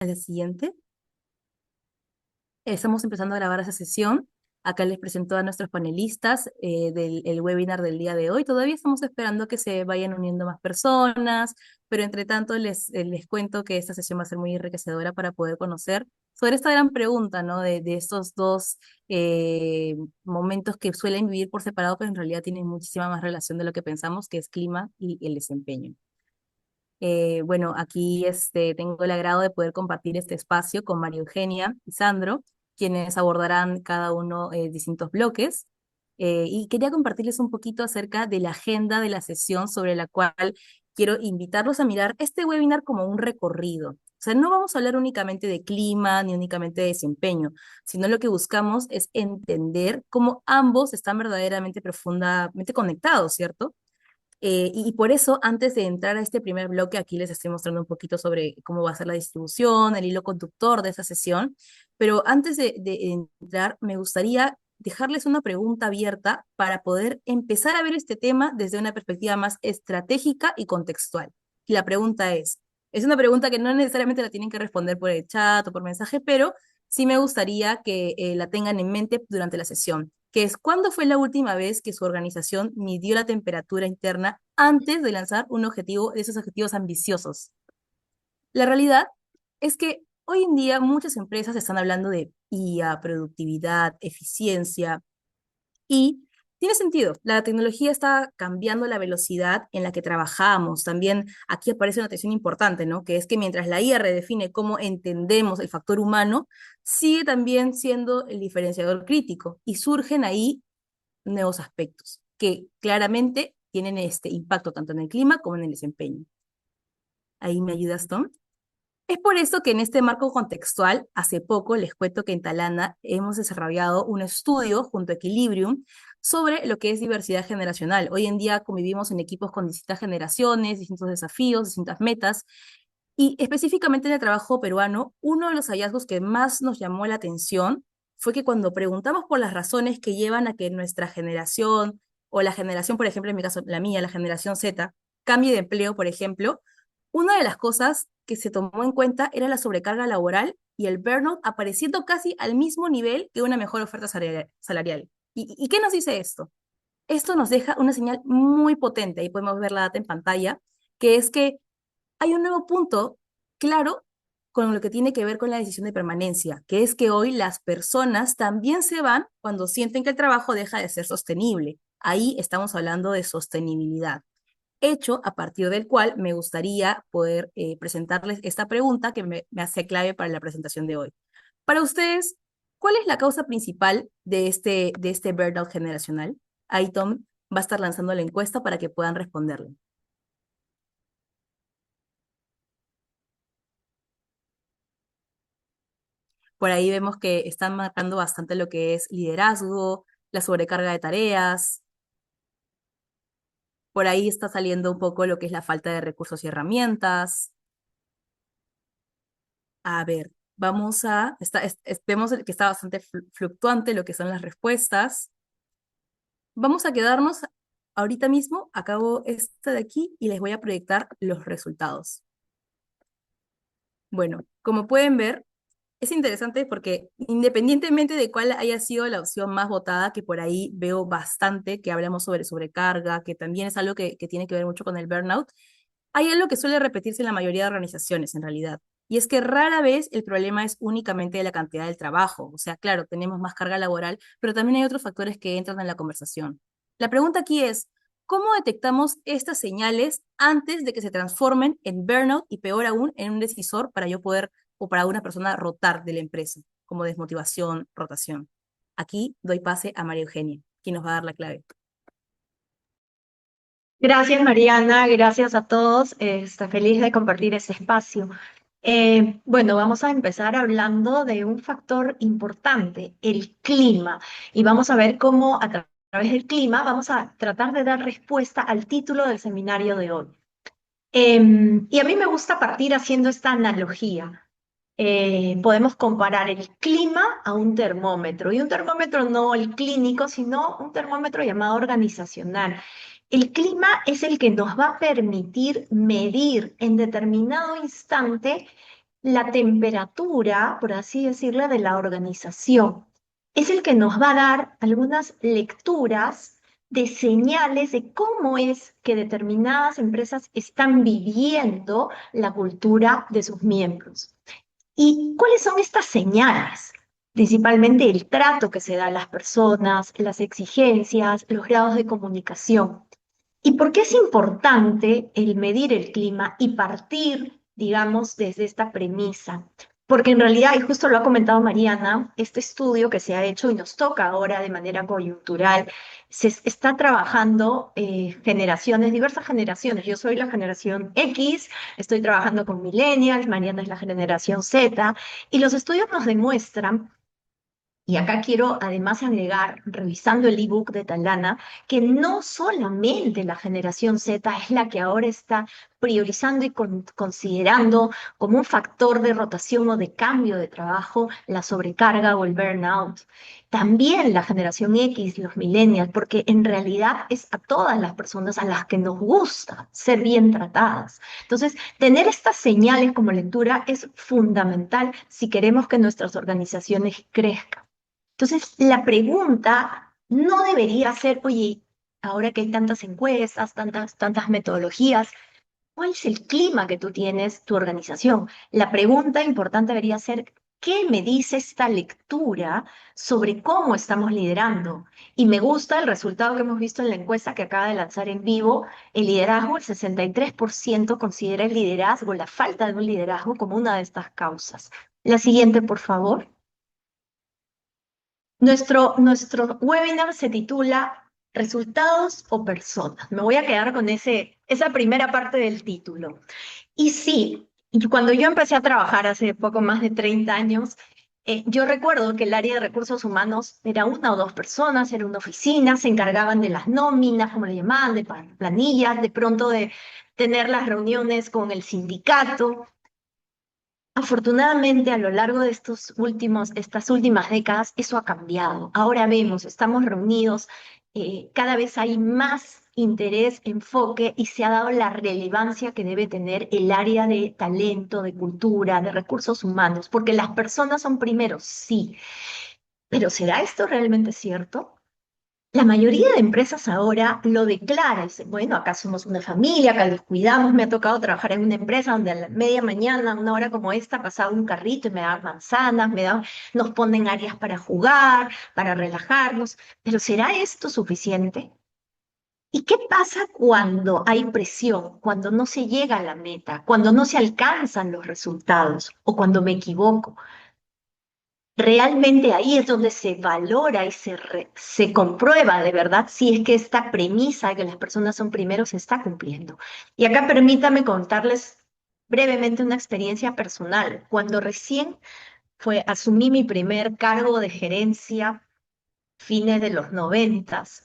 A la siguiente. Estamos empezando a grabar esa sesión. Acá les presento a nuestros panelistas del el webinar del día de hoy. Todavía estamos esperando que se vayan uniendo más personas, pero entre tanto les cuento que esta sesión va a ser muy enriquecedora para poder conocer sobre esta gran pregunta, ¿no? De estos dos momentos que suelen vivir por separado, pero en realidad tienen muchísima más relación de lo que pensamos, que es clima y el desempeño. Bueno, aquí tengo el agrado de poder compartir este espacio con María Eugenia y Sandro, quienes abordarán cada uno distintos bloques. Y quería compartirles un poquito acerca de la agenda de la sesión sobre la cual quiero invitarlos a mirar este webinar como un recorrido. O sea, no vamos a hablar únicamente de clima ni únicamente de desempeño, sino lo que buscamos es entender cómo ambos están verdaderamente profundamente conectados, ¿cierto? Y por eso, antes de entrar a este primer bloque, aquí les estoy mostrando un poquito sobre cómo va a ser la distribución, el hilo conductor de esa sesión. Pero antes de entrar, me gustaría dejarles una pregunta abierta para poder empezar a ver este tema desde una perspectiva más estratégica y contextual. Y la pregunta es una pregunta que no necesariamente la tienen que responder por el chat o por mensaje, pero sí me gustaría que la tengan en mente durante la sesión, que es ¿cuándo fue la última vez que su organización midió la temperatura interna antes de lanzar un objetivo de esos objetivos ambiciosos? La realidad es que hoy en día muchas empresas están hablando de IA, productividad, eficiencia, y tiene sentido, la tecnología está cambiando la velocidad en la que trabajamos. También aquí aparece una tensión importante, ¿no? Que es que mientras la IA redefine cómo entendemos el factor humano, sigue también siendo el diferenciador crítico y surgen ahí nuevos aspectos que claramente tienen este impacto tanto en el clima como en el desempeño. Ahí me ayudas, Tom. Es por eso que en este marco contextual, hace poco les cuento que en Talana hemos desarrollado un estudio junto a Equilibrium sobre lo que es diversidad generacional. Hoy en día convivimos en equipos con distintas generaciones, distintos desafíos, distintas metas, y específicamente en el trabajo peruano, uno de los hallazgos que más nos llamó la atención fue que cuando preguntamos por las razones que llevan a que nuestra generación, o la generación, por ejemplo, en mi caso, la mía, la generación Z, cambie de empleo, por ejemplo, una de las cosas que se tomó en cuenta era la sobrecarga laboral y el burnout apareciendo casi al mismo nivel que una mejor oferta salarial. ¿Y qué nos dice esto? Esto nos deja una señal muy potente, ahí podemos ver la data en pantalla, que es que hay un nuevo punto claro con lo que tiene que ver con la decisión de permanencia, que es que hoy las personas también se van cuando sienten que el trabajo deja de ser sostenible. Ahí estamos hablando de sostenibilidad, hecho a partir del cual me gustaría poder presentarles esta pregunta que me hace clave para la presentación de hoy. Para ustedes, ¿cuál es la causa principal de este burnout generacional? Ahí Tom va a estar lanzando la encuesta para que puedan responderle. Por ahí vemos que están marcando bastante lo que es liderazgo, la sobrecarga de tareas. Por ahí está saliendo un poco lo que es la falta de recursos y herramientas. A ver, vemos que está bastante fluctuante lo que son las respuestas. Vamos a quedarnos ahorita mismo, acabo esta de aquí y les voy a proyectar los resultados. Bueno, como pueden ver, es interesante porque independientemente de cuál haya sido la opción más votada, que por ahí veo bastante que hablamos sobre sobrecarga, que también es algo que tiene que ver mucho con el burnout, hay algo que suele repetirse en la mayoría de organizaciones en realidad. Y es que rara vez el problema es únicamente de la cantidad del trabajo. O sea, claro, tenemos más carga laboral, pero también hay otros factores que entran en la conversación. La pregunta aquí es, ¿cómo detectamos estas señales antes de que se transformen en burnout y peor aún en un decisor para yo poder o para una persona rotar de la empresa, como desmotivación, rotación? Aquí doy pase a María Eugenia, quien nos va a dar la clave. Gracias, Mariana. Gracias a todos. Estoy feliz de compartir este espacio. Bueno, vamos a empezar hablando de un factor importante, el clima. Y vamos a ver cómo través del clima vamos a tratar de dar respuesta al título del seminario de hoy. Y a mí me gusta partir haciendo esta analogía. Podemos comparar el clima a un termómetro, y un termómetro no el clínico, sino un termómetro llamado organizacional. El clima es el que nos va a permitir medir en determinado instante la temperatura, por así decirlo, de la organización. Es el que nos va a dar algunas lecturas de señales de cómo es que determinadas empresas están viviendo la cultura de sus miembros. ¿Y cuáles son estas señales? Principalmente el trato que se da a las personas, las exigencias, los grados de comunicación. ¿Y por qué es importante el medir el clima y partir, digamos, desde esta premisa? Porque en realidad, y justo lo ha comentado Mariana, este estudio que se ha hecho y nos toca ahora de manera coyuntural, está trabajando generaciones, diversas generaciones. Yo soy la generación X, estoy trabajando con millennials, Mariana es la generación Z, y los estudios nos demuestran y acá quiero además agregar, revisando el ebook de Talana, que no solamente la generación Z es la que ahora está priorizando y considerando como un factor de rotación o de cambio de trabajo la sobrecarga o el burnout. También la generación X, los millennials, porque en realidad es a todas las personas a las que nos gusta ser bien tratadas. Entonces, tener estas señales como lectura es fundamental si queremos que nuestras organizaciones crezcan. Entonces, la pregunta no debería ser, oye, ahora que hay tantas encuestas, tantas metodologías, ¿cuál es el clima que tú tienes, tu organización? La pregunta importante debería ser, ¿qué me dice esta lectura sobre cómo estamos liderando? Y me gusta el resultado que hemos visto en la encuesta que acaba de lanzar en vivo. El liderazgo, el 63% considera el liderazgo, la falta de un liderazgo como una de estas causas. La siguiente, por favor. Nuestro webinar se titula ¿Resultados o personas? Me voy a quedar con esa primera parte del título. Y sí, y cuando yo empecé a trabajar hace poco más de 30 años, yo recuerdo que el área de recursos humanos era una o dos personas, era una oficina, se encargaban de las nóminas, como le llamaban, de planillas, de pronto de tener las reuniones con el sindicato. Afortunadamente, a lo largo de estas últimas décadas, eso ha cambiado. Ahora vemos, estamos reunidos, cada vez hay más interés, enfoque y se ha dado la relevancia que debe tener el área de talento, de cultura, de recursos humanos, porque las personas son primeros, sí, pero ¿será esto realmente cierto? La mayoría de empresas ahora lo declara, dice, bueno, acá somos una familia, acá los cuidamos, me ha tocado trabajar en una empresa donde a la media mañana, una hora como esta, pasaba un carrito y me daban manzanas, nos ponen áreas para jugar, para relajarnos, pero ¿será esto suficiente? ¿Y qué pasa cuando hay presión, cuando no se llega a la meta, cuando no se alcanzan los resultados o cuando me equivoco? Realmente ahí es donde se valora y se comprueba de verdad si es que esta premisa de que las personas son primeros se está cumpliendo. Y acá permítame contarles brevemente una experiencia personal. Cuando recién asumí mi primer cargo de gerencia, fines de los noventas,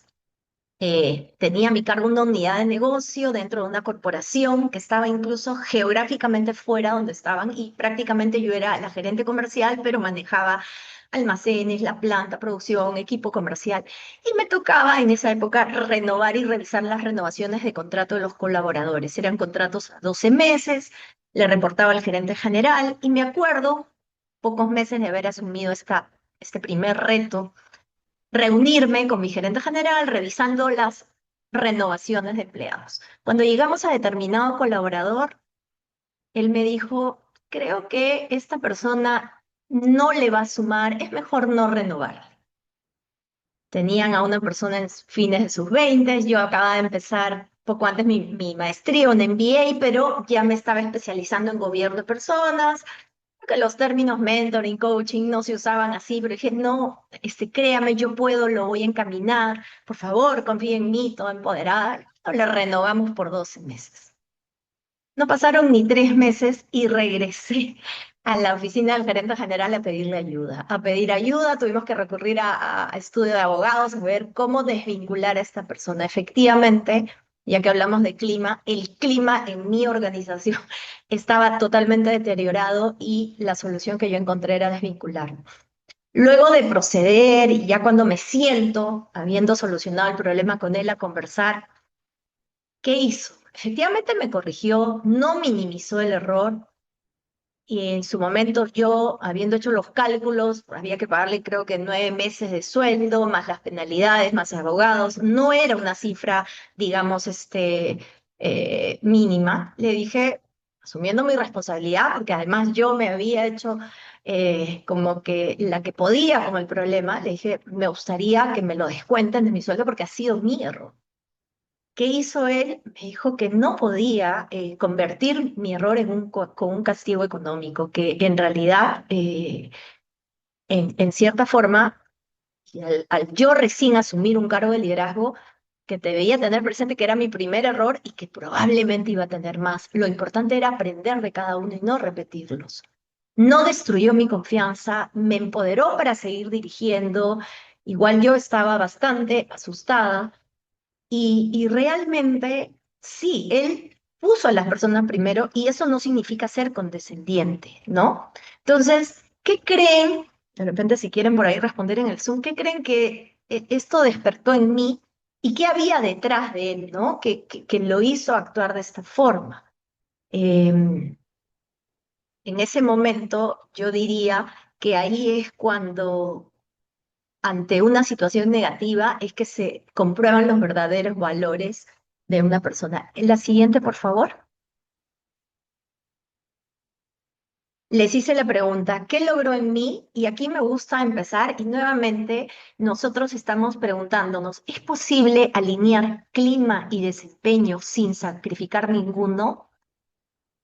tenía a mi cargo una unidad de negocio dentro de una corporación que estaba incluso geográficamente fuera donde estaban y prácticamente yo era la gerente comercial, pero manejaba almacenes, la planta, producción, equipo comercial. Y me tocaba en esa época renovar y revisar las renovaciones de contrato de los colaboradores. Eran contratos a 12 meses, le reportaba al gerente general y me acuerdo, pocos meses de haber asumido este primer reto, reunirme con mi gerente general revisando las renovaciones de empleados. Cuando llegamos a determinado colaborador, él me dijo, creo que esta persona no le va a sumar, es mejor no renovar. Tenían a una persona en fines de sus 20, yo acababa de empezar poco antes mi maestría, un MBA, pero ya me estaba especializando en gobierno de personas, que los términos mentoring, coaching no se usaban así, pero dije, no, créame, yo puedo, lo voy a encaminar, por favor, confíe en mí, todo empoderada. Le renovamos por 12 meses. No pasaron ni 3 meses y regresé a la oficina del gerente general a pedirle ayuda. A pedir ayuda, tuvimos que recurrir a estudio de abogados, a ver cómo desvincular a esta persona. Efectivamente, ya que hablamos de clima, el clima en mi organización estaba totalmente deteriorado y la solución que yo encontré era desvincularlo. Luego de proceder, y ya cuando me siento, habiendo solucionado el problema con él, a conversar, ¿qué hizo? Efectivamente me corrigió, no minimizó el error, Y en su momento yo, habiendo hecho los cálculos, había que pagarle creo que 9 meses de sueldo, más las penalidades, más abogados. No era una cifra, digamos, mínima. Le dije, asumiendo mi responsabilidad, porque además yo me había hecho como que la que podía con el problema, le dije, me gustaría que me lo descuenten de mi sueldo porque ha sido mi error. ¿Qué hizo él? Me dijo que no podía convertir mi error en con un castigo económico, que en realidad, en cierta forma, y al yo recién asumir un cargo de liderazgo, que debía tener presente que era mi primer error y que probablemente iba a tener más. Lo importante era aprender de cada uno y no repetirlos. No destruyó mi confianza, me empoderó para seguir dirigiendo. Igual yo estaba bastante asustada y realmente, sí, él puso a las personas primero y eso no significa ser condescendiente, ¿no? Entonces, ¿qué creen? De repente, si quieren por ahí responder en el Zoom, ¿qué creen que esto despertó en mí y qué había detrás de él, ¿no? Que lo hizo actuar de esta forma. En ese momento, yo diría que ahí es cuando ante una situación negativa es que se comprueban los verdaderos valores de una persona. La siguiente, por favor. Les hice la pregunta, ¿qué logró en mí? Y aquí me gusta empezar y nuevamente nosotros estamos preguntándonos, ¿es posible alinear clima y desempeño sin sacrificar ninguno?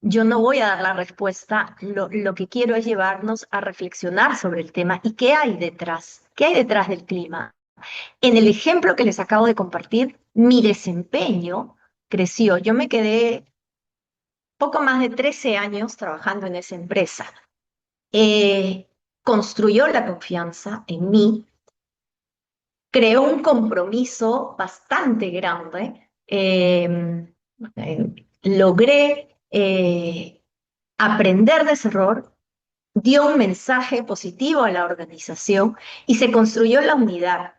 Yo no voy a dar la respuesta, lo que quiero es llevarnos a reflexionar sobre el tema y qué hay detrás, qué hay detrás del clima. En el ejemplo que les acabo de compartir, mi desempeño creció. Yo me quedé poco más de 13 años trabajando en esa empresa. Eh, Construyó la confianza en mí, creó un compromiso bastante grande. Logré aprender de ese error, dio un mensaje positivo a la organización y se construyó la unidad.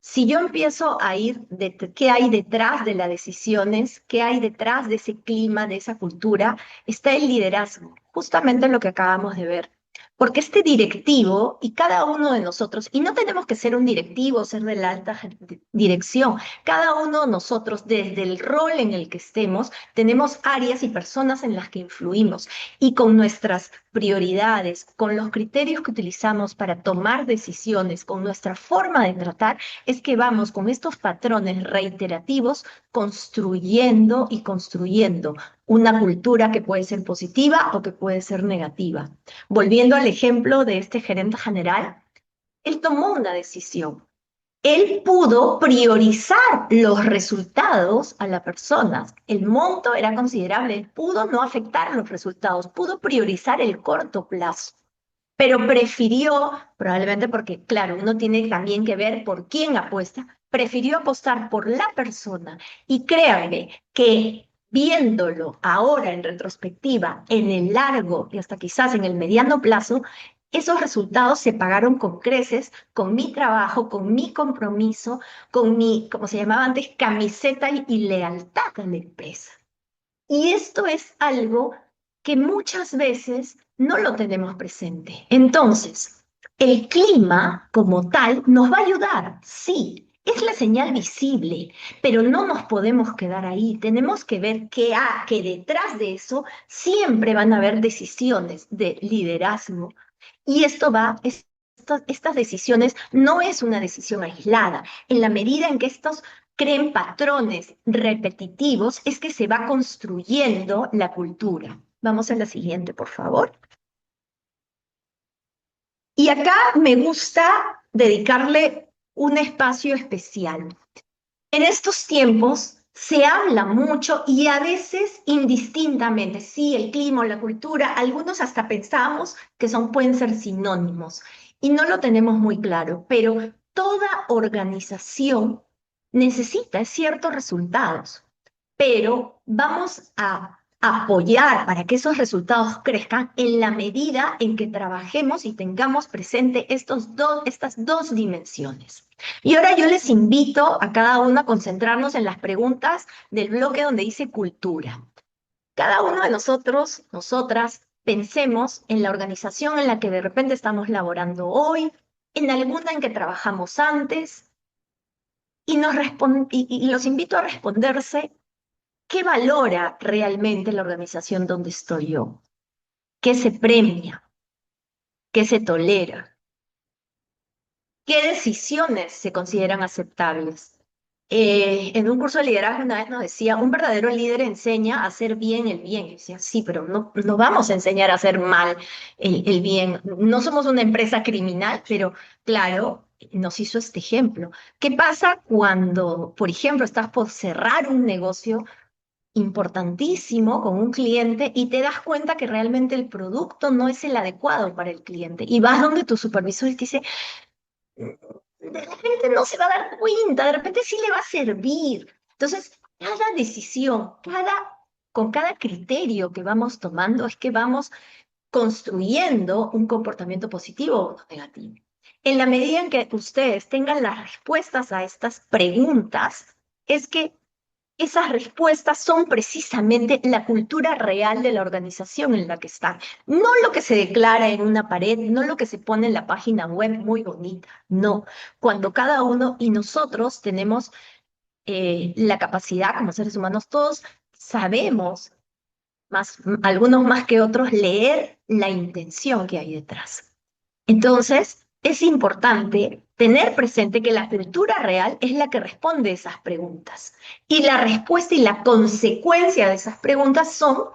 Si yo empiezo a ir de qué hay detrás de las decisiones, qué hay detrás de ese clima, de esa cultura, está el liderazgo, justamente lo que acabamos de ver. Porque este directivo y cada uno de nosotros, y no tenemos que ser un directivo, ser de la alta dirección, cada uno de nosotros, desde el rol en el que estemos, tenemos áreas y personas en las que influimos y con nuestras prioridades, con los criterios que utilizamos para tomar decisiones, con nuestra forma de tratar, es que vamos con estos patrones reiterativos construyendo y construyendo una cultura que puede ser positiva o que puede ser negativa. Volviendo al ejemplo de este gerente general, él tomó una decisión. Él pudo priorizar los resultados a la persona. El monto era considerable, él pudo no afectar los resultados, pudo priorizar el corto plazo, pero prefirió, probablemente porque, claro, uno tiene también que ver por quién apuesta, prefirió apostar por la persona. Y créanme que viéndolo ahora en retrospectiva, en el largo y hasta quizás en el mediano plazo, esos resultados se pagaron con creces, con mi trabajo, con mi compromiso, con mi, como se llamaba antes, camiseta y lealtad a la empresa. Y esto es algo que muchas veces no lo tenemos presente. Entonces, el clima como tal nos va a ayudar, sí, es la señal visible, pero no nos podemos quedar ahí. Tenemos que ver que detrás de eso siempre van a haber decisiones de liderazgo. Y estas decisiones no es una decisión aislada. En la medida en que estos creen patrones repetitivos, es que se va construyendo la cultura. Vamos a la siguiente, por favor. Y acá me gusta dedicarle un espacio especial. En estos tiempos se habla mucho y a veces indistintamente, sí, el clima o la cultura, algunos hasta pensamos que pueden ser sinónimos y no lo tenemos muy claro, pero toda organización necesita ciertos resultados, pero vamos a apoyar para que esos resultados crezcan en la medida en que trabajemos y tengamos presente estas dos dimensiones. Y ahora yo les invito a cada uno a concentrarnos en las preguntas del bloque donde dice cultura. Cada uno de nosotros, nosotras, pensemos en la organización en la que de repente estamos laborando hoy, en alguna en que trabajamos antes, y los invito a responderse qué valora realmente la organización donde estoy yo, qué se premia, qué se tolera, qué decisiones se consideran aceptables. En un curso de liderazgo una vez nos decía, un verdadero líder enseña a hacer bien el bien. Y decía, sí, pero no vamos a enseñar a hacer mal el bien. No somos una empresa criminal, pero claro, nos hizo este ejemplo. ¿Qué pasa cuando, por ejemplo, estás por cerrar un negocio importantísimo con un cliente y te das cuenta que realmente el producto no es el adecuado para el cliente? Y vas donde tu supervisor y te dice, de repente no se va a dar cuenta, de repente sí le va a servir. Entonces, cada decisión, con cada criterio que vamos tomando, es que vamos construyendo un comportamiento positivo o negativo. En la medida en que ustedes tengan las respuestas a estas preguntas, es que esas respuestas son precisamente la cultura real de la organización en la que están. No lo que se declara en una pared, no lo que se pone en la página web muy bonita, no. Cuando cada uno y nosotros tenemos la capacidad, como seres humanos, todos sabemos, algunos más que otros, leer la intención que hay detrás. Entonces, es importante tener presente que la cultura real es la que responde esas preguntas. Y la respuesta y la consecuencia de esas preguntas son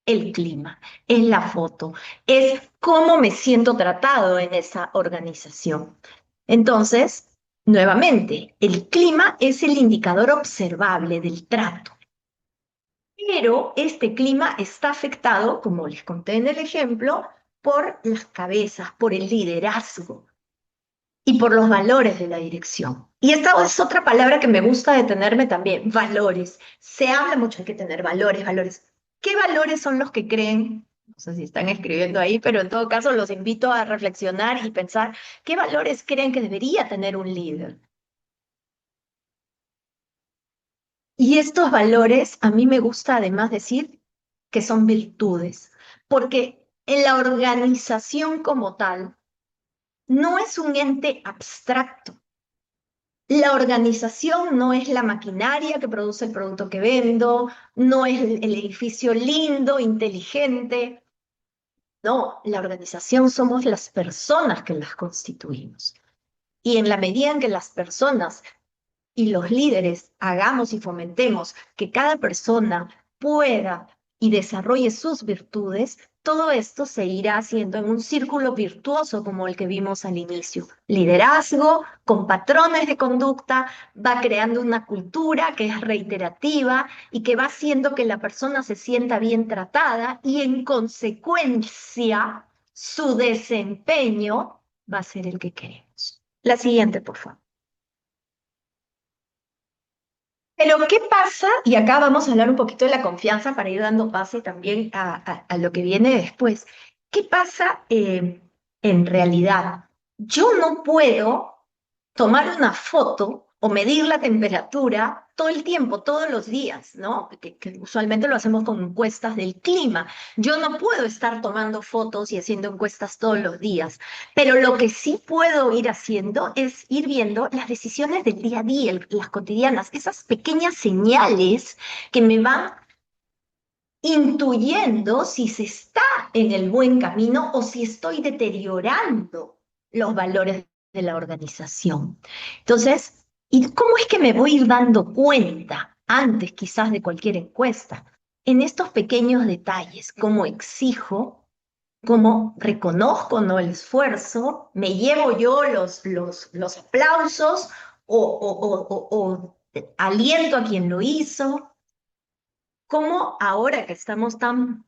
el clima, es la foto, es cómo me siento tratado en esa organización. Entonces, nuevamente, el clima es el indicador observable del trato. Pero este clima está afectado, como les conté en el ejemplo, por las cabezas, por el liderazgo y por los valores de la dirección. Y esta es otra palabra que me gusta detenerme también, valores. Se habla mucho, hay que tener valores, valores. ¿Qué valores son los que creen? No sé si están escribiendo ahí, pero en todo caso los invito a reflexionar y pensar, ¿qué valores creen que debería tener un líder? Y estos valores, a mí me gusta además decir que son virtudes, porque en la organización como tal no es un ente abstracto. La organización no es la maquinaria que produce el producto que vendo, no es el edificio lindo, inteligente. No, la organización somos las personas que las constituimos. Y en la medida en que las personas y los líderes hagamos y fomentemos que cada persona pueda y desarrolle sus virtudes, todo esto se irá haciendo en un círculo virtuoso como el que vimos al inicio. Liderazgo con patrones de conducta va creando una cultura que es reiterativa y que va haciendo que la persona se sienta bien tratada y en consecuencia su desempeño va a ser el que queremos. La siguiente, por favor. Pero, ¿qué pasa? Y acá vamos a hablar un poquito de la confianza para ir dando pase también a lo que viene después. ¿Qué pasa en realidad? Yo no puedo tomar una foto o medir la temperatura todo el tiempo, todos los días, ¿no? Que usualmente lo hacemos con encuestas del clima. Yo no puedo estar tomando fotos y haciendo encuestas todos los días, pero lo que sí puedo ir haciendo es ir viendo las decisiones del día a día, las cotidianas, esas pequeñas señales que me van intuyendo si se está en el buen camino o si estoy deteriorando los valores de la organización. Entonces, ¿y cómo es que me voy a ir dando cuenta antes quizás de cualquier encuesta? En estos pequeños detalles, cómo exijo, cómo reconozco, ¿no?, el esfuerzo, me llevo yo los aplausos o aliento a quien lo hizo. ¿Cómo ahora que estamos tan,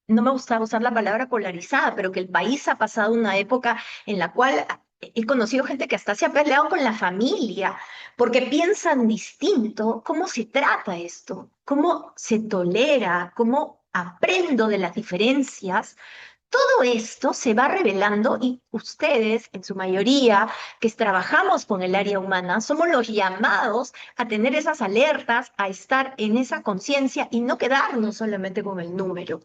no me gusta usar la palabra polarizada, pero que el país ha pasado una época en la cual he conocido gente que hasta se ha peleado con la familia porque piensan distinto? ¿Cómo se trata esto? ¿Cómo se tolera? ¿Cómo aprendo de las diferencias? Todo esto se va revelando y ustedes, en su mayoría, que trabajamos con el área humana, somos los llamados a tener esas alertas, a estar en esa conciencia y no quedarnos solamente con el número.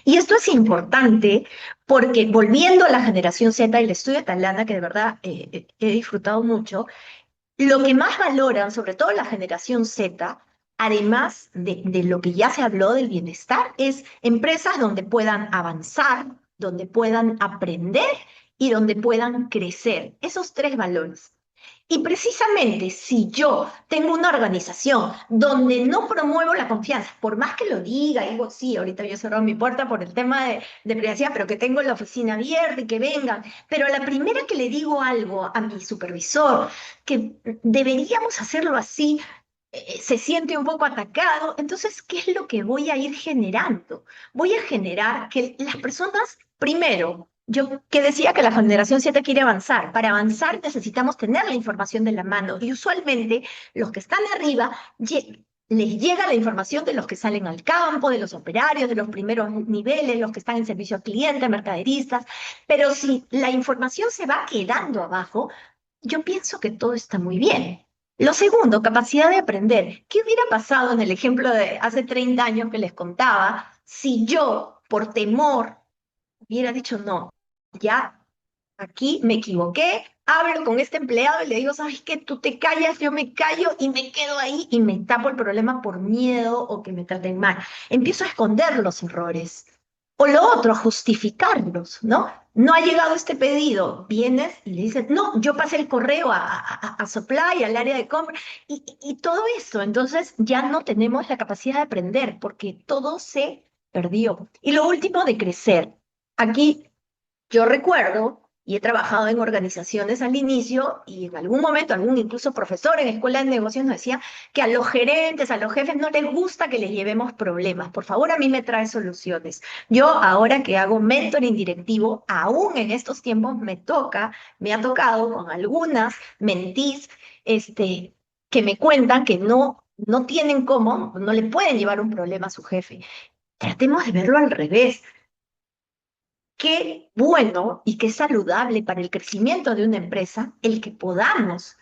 Y esto es importante porque volviendo a la generación Z y el estudio de Talana, que de verdad he disfrutado mucho, lo que más valoran, sobre todo la generación Z, además de lo que ya se habló del bienestar, es empresas donde puedan avanzar, donde puedan aprender y donde puedan crecer. Esos tres valores. Y precisamente si yo tengo una organización donde no promuevo la confianza, por más que lo diga, digo, sí, ahorita yo he cerrado mi puerta por el tema de privacidad, pero que tengo la oficina abierta y que vengan, pero a la primera que le digo algo a mi supervisor, que deberíamos hacerlo así, se siente un poco atacado, entonces, ¿qué es lo que voy a ir generando? Voy a generar que las personas, primero, yo que decía que la generación 7 quiere avanzar. Para avanzar necesitamos tener la información de la mano y usualmente los que están arriba les llega la información de los que salen al campo, de los operarios, de los primeros niveles, los que están en servicio al cliente, mercaderistas, pero si la información se va quedando abajo, yo pienso que todo está muy bien. Lo segundo, capacidad de aprender. ¿Qué hubiera pasado en el ejemplo de hace 30 años que les contaba si yo, por temor, hubiera dicho no, ya aquí me equivoqué, hablo con este empleado y le digo, ¿sabes qué? Tú te callas, yo me callo y me quedo ahí y me tapo el problema por miedo o que me traten mal. Empiezo a esconder los errores. O lo otro, justificarlos, ¿no? No ha llegado este pedido, vienes y le dices, no, yo pasé el correo a Supply, al área de compra, y todo eso. Entonces ya no tenemos la capacidad de aprender porque todo se perdió. Y lo último, de crecer. Aquí yo recuerdo, y he trabajado en organizaciones al inicio, y en algún momento, algún incluso profesor en escuela de negocios nos decía que a los gerentes, a los jefes no les gusta que les llevemos problemas. Por favor, a mí me trae soluciones. Yo ahora que hago mentoring directivo, aún en estos tiempos me ha tocado con algunas mentís, que me cuentan que no tienen cómo, no le pueden llevar un problema a su jefe. Tratemos de verlo al revés. Qué bueno y qué saludable para el crecimiento de una empresa el que podamos.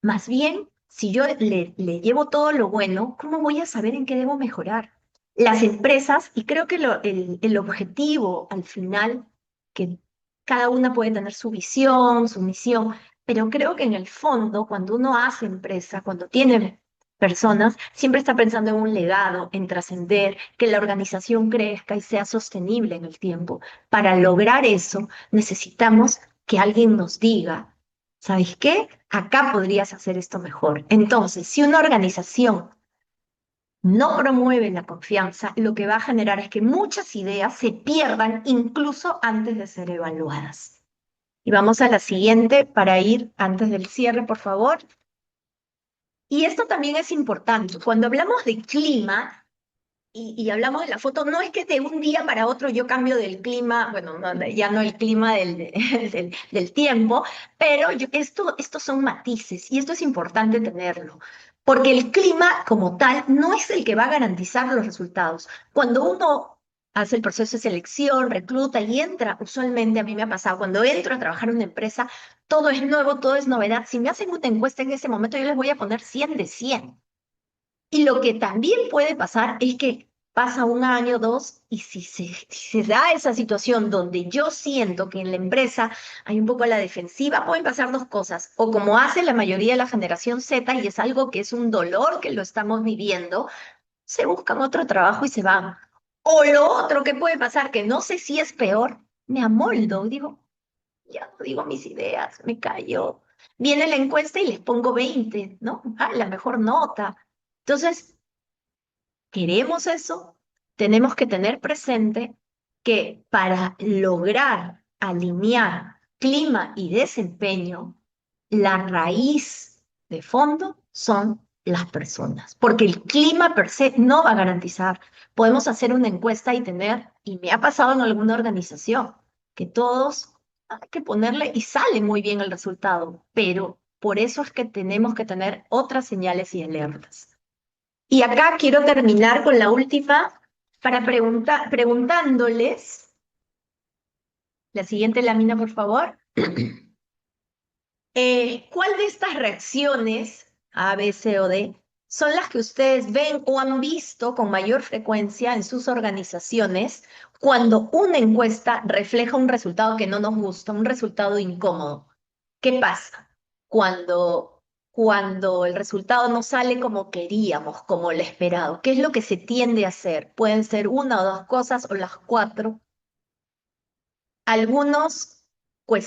Más bien, si yo le llevo todo lo bueno, ¿cómo voy a saber en qué debo mejorar? Las empresas, y creo que el objetivo al final, que cada una puede tener su visión, su misión, pero creo que en el fondo, cuando uno hace empresa, cuando tiene personas, siempre está pensando en un legado, en trascender, que la organización crezca y sea sostenible en el tiempo. Para lograr eso, necesitamos que alguien nos diga, ¿sabes qué? Acá podrías hacer esto mejor. Entonces, si una organización no promueve la confianza, lo que va a generar es que muchas ideas se pierdan incluso antes de ser evaluadas. Y vamos a la siguiente para ir antes del cierre, por favor. Y esto también es importante. Cuando hablamos de clima, y hablamos de la foto, no es que de un día para otro yo cambio del clima, bueno, ya no el clima del tiempo, pero estos son matices y esto es importante tenerlo, porque el clima como tal no es el que va a garantizar los resultados. Cuando uno hace el proceso de selección, recluta y entra, usualmente a mí me ha pasado, cuando entro a trabajar en una empresa, todo es nuevo, todo es novedad. Si me hacen una encuesta en ese momento, yo les voy a poner 100 de 100. Y lo que también puede pasar es que pasa un año, dos, y si se da esa situación donde yo siento que en la empresa hay un poco a la defensiva, pueden pasar dos cosas. O como hace la mayoría de la generación Z, y es algo que es un dolor que lo estamos viviendo, se buscan otro trabajo y se van. O lo otro que puede pasar, que no sé si es peor, me amoldo, digo, ya no digo mis ideas, me callo. Viene la encuesta y les pongo 20, ¿no? Ah, la mejor nota. Entonces, queremos eso, tenemos que tener presente que para lograr alinear clima y desempeño, la raíz de fondo son las personas, porque el clima per se no va a garantizar. Podemos hacer una encuesta y tener, y me ha pasado en alguna organización, que todos hay que ponerle y sale muy bien el resultado, pero por eso es que tenemos que tener otras señales y alertas. Y acá quiero terminar con la última para preguntándoles La siguiente lámina, por favor. ¿Cuál de estas reacciones, A, B, C o D, son las que ustedes ven o han visto con mayor frecuencia en sus organizaciones cuando una encuesta refleja un resultado que no nos gusta, un resultado incómodo? ¿Qué pasa cuando el resultado no sale como queríamos, como lo esperado? ¿Qué es lo que se tiende a hacer? Pueden ser una o dos cosas o las cuatro. Algunos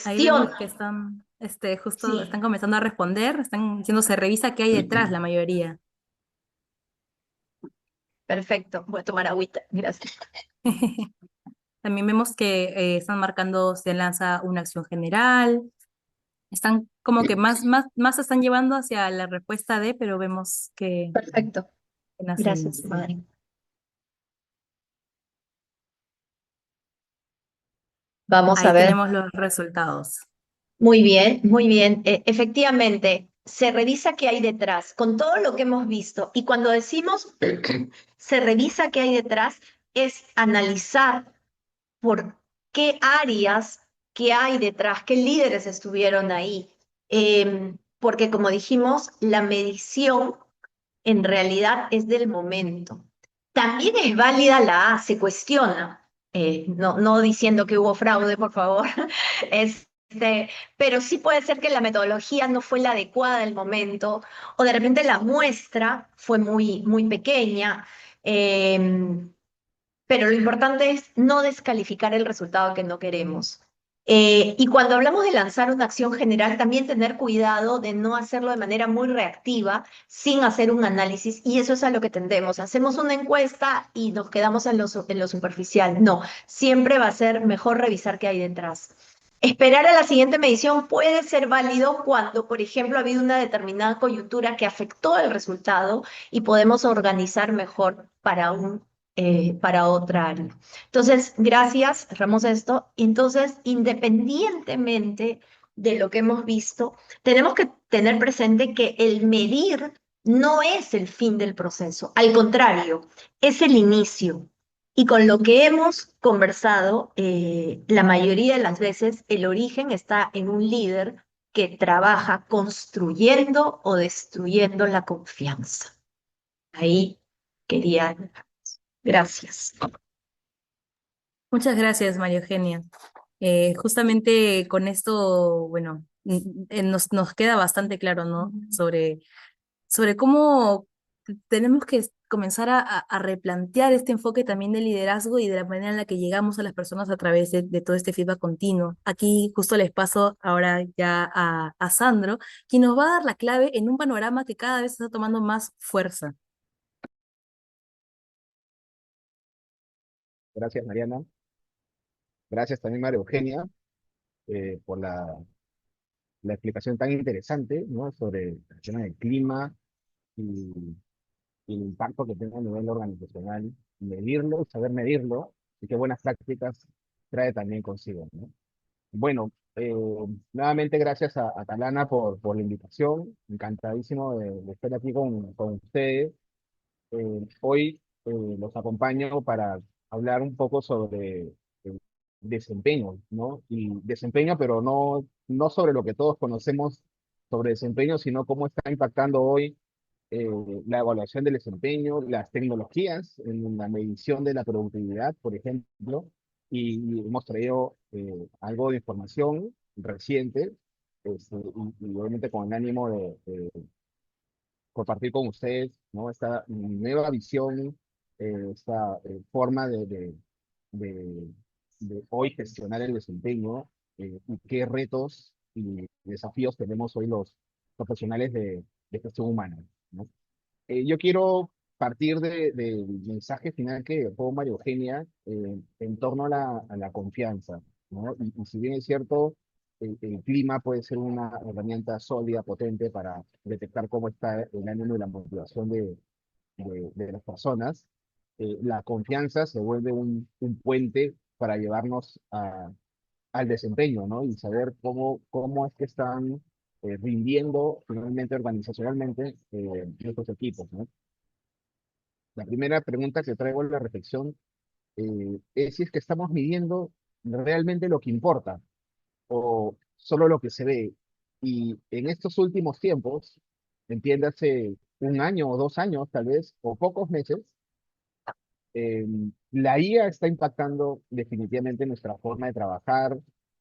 Ahí vemos que cuestionan, están, justo sí. están comenzando a responder, están diciendo se revisa qué hay detrás la mayoría. Perfecto, voy a tomar agüita, gracias. También vemos que están marcando, se lanza una acción general, están como que más se están llevando hacia la respuesta D, pero vemos Perfecto, que nacen, gracias, sí. madre. Vamos a Ahí ver. tenemos los resultados. Muy bien, muy bien. Efectivamente, se revisa qué hay detrás, con todo lo que hemos visto. Y cuando decimos se revisa qué hay detrás, es analizar por qué áreas, qué hay detrás, qué líderes estuvieron ahí. Porque como dijimos, la medición en realidad es del momento. También es válida la A, se cuestiona, no diciendo que hubo fraude, por favor, pero sí puede ser que la metodología no fue la adecuada del momento, o de repente la muestra fue muy pequeña. eh, pero lo importante es no descalificar el resultado que no queremos. Y cuando hablamos de lanzar una acción general, también tener cuidado de no hacerlo de manera muy reactiva, sin hacer un análisis, y eso es a lo que tendemos. Hacemos una encuesta y nos quedamos en lo superficial. No, siempre va a ser mejor revisar qué hay detrás. Esperar a la siguiente medición puede ser válido cuando, por ejemplo, ha habido una determinada coyuntura que afectó el resultado y podemos organizar mejor para otra área. Entonces, gracias, cerramos esto. Entonces, independientemente de lo que hemos visto, tenemos que tener presente que el medir no es el fin del proceso, al contrario, es el inicio. Y con lo que hemos conversado, la mayoría de las veces el origen está en un líder que trabaja construyendo o destruyendo la confianza. Ahí quería. Gracias. Muchas gracias, María Eugenia. Justamente con esto, bueno, nos queda bastante claro, ¿no? Sobre cómo tenemos que comenzar a replantear este enfoque también del liderazgo y de la manera en la que llegamos a las personas a través de todo este feedback continuo. Aquí justo les paso ahora ya a Sandro, quien nos va a dar la clave en un panorama que cada vez está tomando más fuerza. Gracias, Mariana. Gracias también, María Eugenia, por la explicación tan interesante, ¿no? Sobre el tema del clima y, y el impacto que tiene a nivel organizacional. Medirlo, saber medirlo, y qué buenas prácticas trae también consigo, ¿no? Bueno, nuevamente gracias a Talana por la invitación. Encantadísimo de estar aquí con ustedes. Hoy los acompaño para hablar un poco sobre desempeño, ¿no? Y desempeño, pero no sobre lo que todos conocemos sobre desempeño, sino cómo está impactando hoy eh, la evaluación del desempeño, las tecnologías en la medición de la productividad, por ejemplo, y hemos traído algo de información reciente, y obviamente con el ánimo de compartir con ustedes, ¿no? Esta nueva visión, esta forma de, de hoy gestionar el desempeño, y qué retos y desafíos tenemos hoy los profesionales de gestión humana, ¿no? Yo quiero partir del mensaje final que dejó María Eugenia en torno a la confianza, ¿no? Y si bien es cierto, el clima puede ser una herramienta sólida, potente para detectar cómo está el ánimo y la motivación de las personas, la confianza se vuelve un puente para llevarnos al desempeño, ¿no? Y saber cómo es que están rindiendo finalmente organizacionalmente nuestros equipos, ¿no? La primera pregunta que traigo en la reflexión es si es que estamos midiendo realmente lo que importa o solo lo que se ve. Y en estos últimos tiempos, entiéndase 1 año o 2 años tal vez, o pocos meses, eh, la IA está impactando definitivamente nuestra forma de trabajar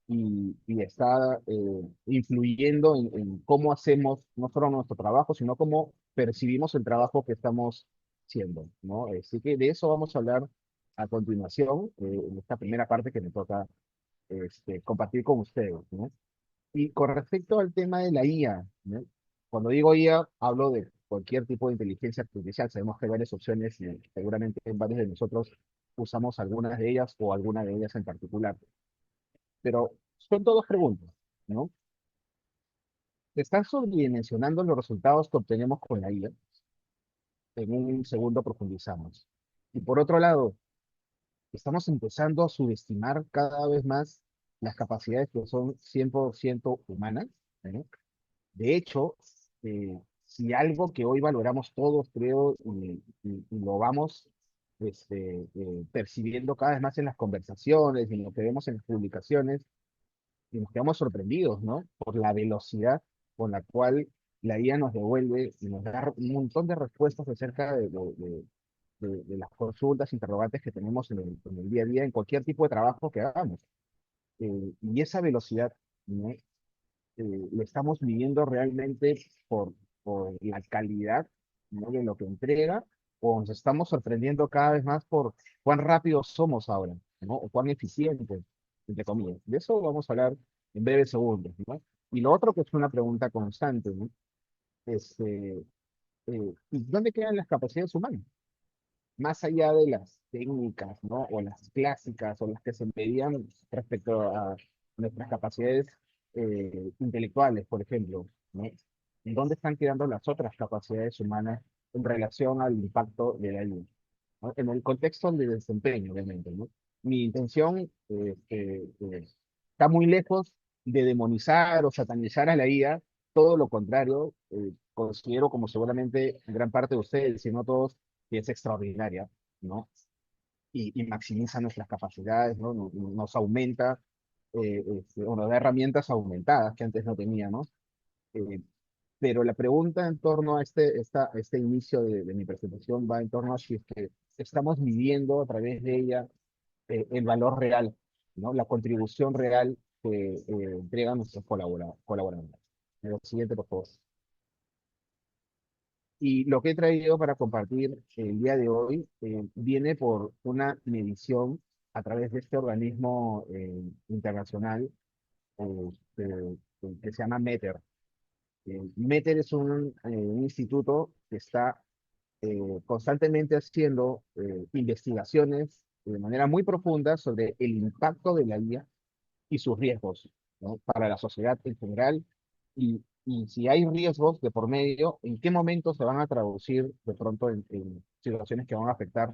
y está influyendo en cómo hacemos no solo nuestro trabajo, sino cómo percibimos el trabajo que estamos haciendo, ¿no? Así que de eso vamos a hablar a continuación, en esta primera parte que me toca compartir con ustedes, ¿no? Y con respecto al tema de la IA, ¿no? Cuando digo IA, hablo de cualquier tipo de inteligencia artificial. Sabemos que hay varias opciones y seguramente varios de nosotros usamos algunas de ellas o alguna de ellas en particular. Pero son todas preguntas, ¿no? ¿Están sobredimensionando los resultados que obtenemos con la IA? En un segundo profundizamos. Y por otro lado, estamos empezando a subestimar cada vez más las capacidades que son 100% humanas, ¿no? De hecho, si algo que hoy valoramos todos, creo, y lo vamos percibiendo cada vez más en las conversaciones y en lo que vemos en las publicaciones, y nos quedamos sorprendidos, ¿no? Por la velocidad con la cual la IA nos devuelve y nos da un montón de respuestas acerca de las consultas, interrogantes que tenemos en el día a día, en cualquier tipo de trabajo que hagamos. Y esa velocidad, ¿no? Lo estamos viviendo realmente por la calidad, ¿no? de lo que entrega, o nos estamos sorprendiendo cada vez más por cuán rápidos somos ahora, ¿no? O cuán eficientes, entre comillas. De eso vamos a hablar en breves segundos, ¿no? Y lo otro que es una pregunta constante, ¿no? Este, ¿Y dónde quedan las capacidades humanas? Más allá de las técnicas, ¿no? O las clásicas, o las que se medían respecto a nuestras capacidades intelectuales, por ejemplo, ¿no? ¿Dónde están quedando las otras capacidades humanas en relación al impacto de la IA? ¿No? En el contexto de desempeño, obviamente, ¿no? Mi intención está muy lejos de demonizar o satanizar a la IA, todo lo contrario, considero como seguramente gran parte de ustedes, si no todos, que es extraordinaria, ¿no? Y maximiza nuestras capacidades, ¿no? Nos aumenta, o nos da herramientas aumentadas que antes no teníamos. Eh, pero la pregunta en torno a este inicio de mi presentación va en torno a si es que estamos midiendo a través de ella el valor real, ¿no? La contribución real que entregan nuestros colaboradores. Lo siguiente, por favor. Y lo que he traído para compartir el día de hoy viene por una medición a través de este organismo internacional que se llama METER. METER es un instituto que está constantemente haciendo investigaciones de manera muy profunda sobre el impacto de la IA y sus riesgos, ¿no? Para la sociedad en general y si hay riesgos de por medio, en qué momento se van a traducir de pronto en situaciones que van a afectar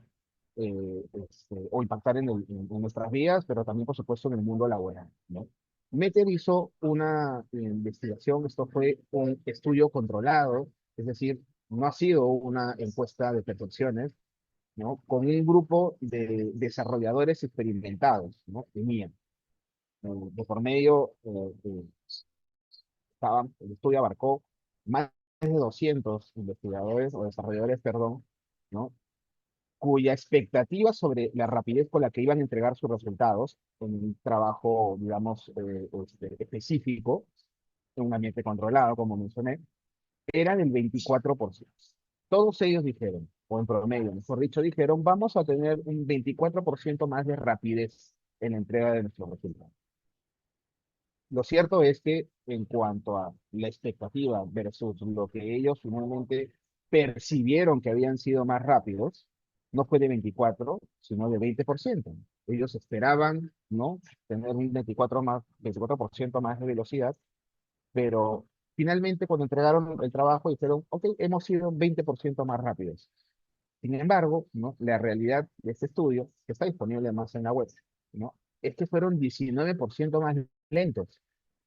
o impactar en nuestras vidas, pero también, por supuesto, en el mundo laboral, ¿no? Meter hizo una investigación, esto fue un estudio controlado, es decir, no ha sido una encuesta de percepciones, ¿no? Con un grupo de desarrolladores experimentados, ¿no? Tenían de por medio, el estudio abarcó más de 200 investigadores o desarrolladores, perdón, ¿no? Cuya expectativa sobre la rapidez con la que iban a entregar sus resultados en un trabajo, digamos, específico, en un ambiente controlado, como mencioné, era del 24%. Todos ellos dijeron, o en promedio, mejor dicho, dijeron, vamos a tener un 24% más de rapidez en la entrega de nuestros resultados. Lo cierto es que en cuanto a la expectativa versus lo que ellos finalmente percibieron que habían sido más rápidos, no fue de 24, sino de 20%. Ellos esperaban, ¿no? Tener un 24% más de velocidad, pero finalmente cuando entregaron el trabajo dijeron, ok, hemos sido 20% más rápidos. Sin embargo, ¿no? La realidad de este estudio, que está disponible más en la web, ¿no? Es que fueron 19% más lentos.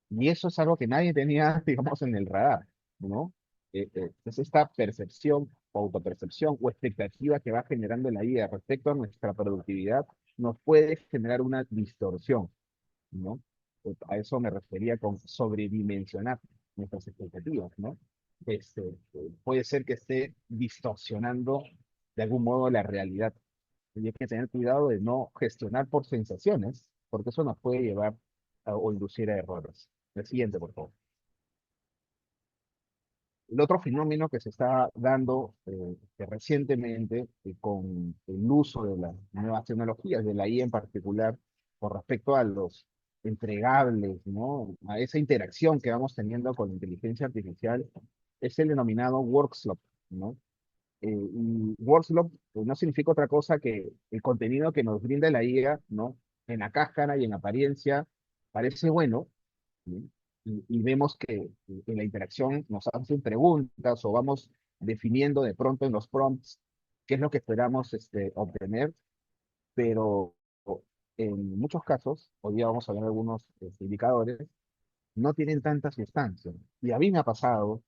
Y eso es algo que nadie tenía, digamos, en el radar, ¿no? Es esta percepción, o autopercepción, o expectativa que va generando la IA respecto a nuestra productividad, nos puede generar una distorsión. ¿no? A eso me refería con sobredimensionar nuestras expectativas, ¿no? Puede ser que esté distorsionando de algún modo la realidad. Y hay que tener cuidado de no gestionar por sensaciones, porque eso nos puede llevar o inducir a errores. El siguiente, por favor. El otro fenómeno que se está dando que recientemente con el uso de las nuevas tecnologías, de la IA en particular, con respecto a los entregables, ¿no? A esa interacción que vamos teniendo con la inteligencia artificial, es el denominado work slop, ¿no? Y workflow no significa otra cosa que el contenido que nos brinda la IA, ¿no? En la cáscara y en apariencia parece bueno, ¿sí? Y vemos que en la interacción nos hacen preguntas o vamos definiendo de pronto en los prompts qué es lo que esperamos obtener, pero en muchos casos, hoy día vamos a ver algunos indicadores, no tienen tanta sustancia. Y a mí me ha pasado,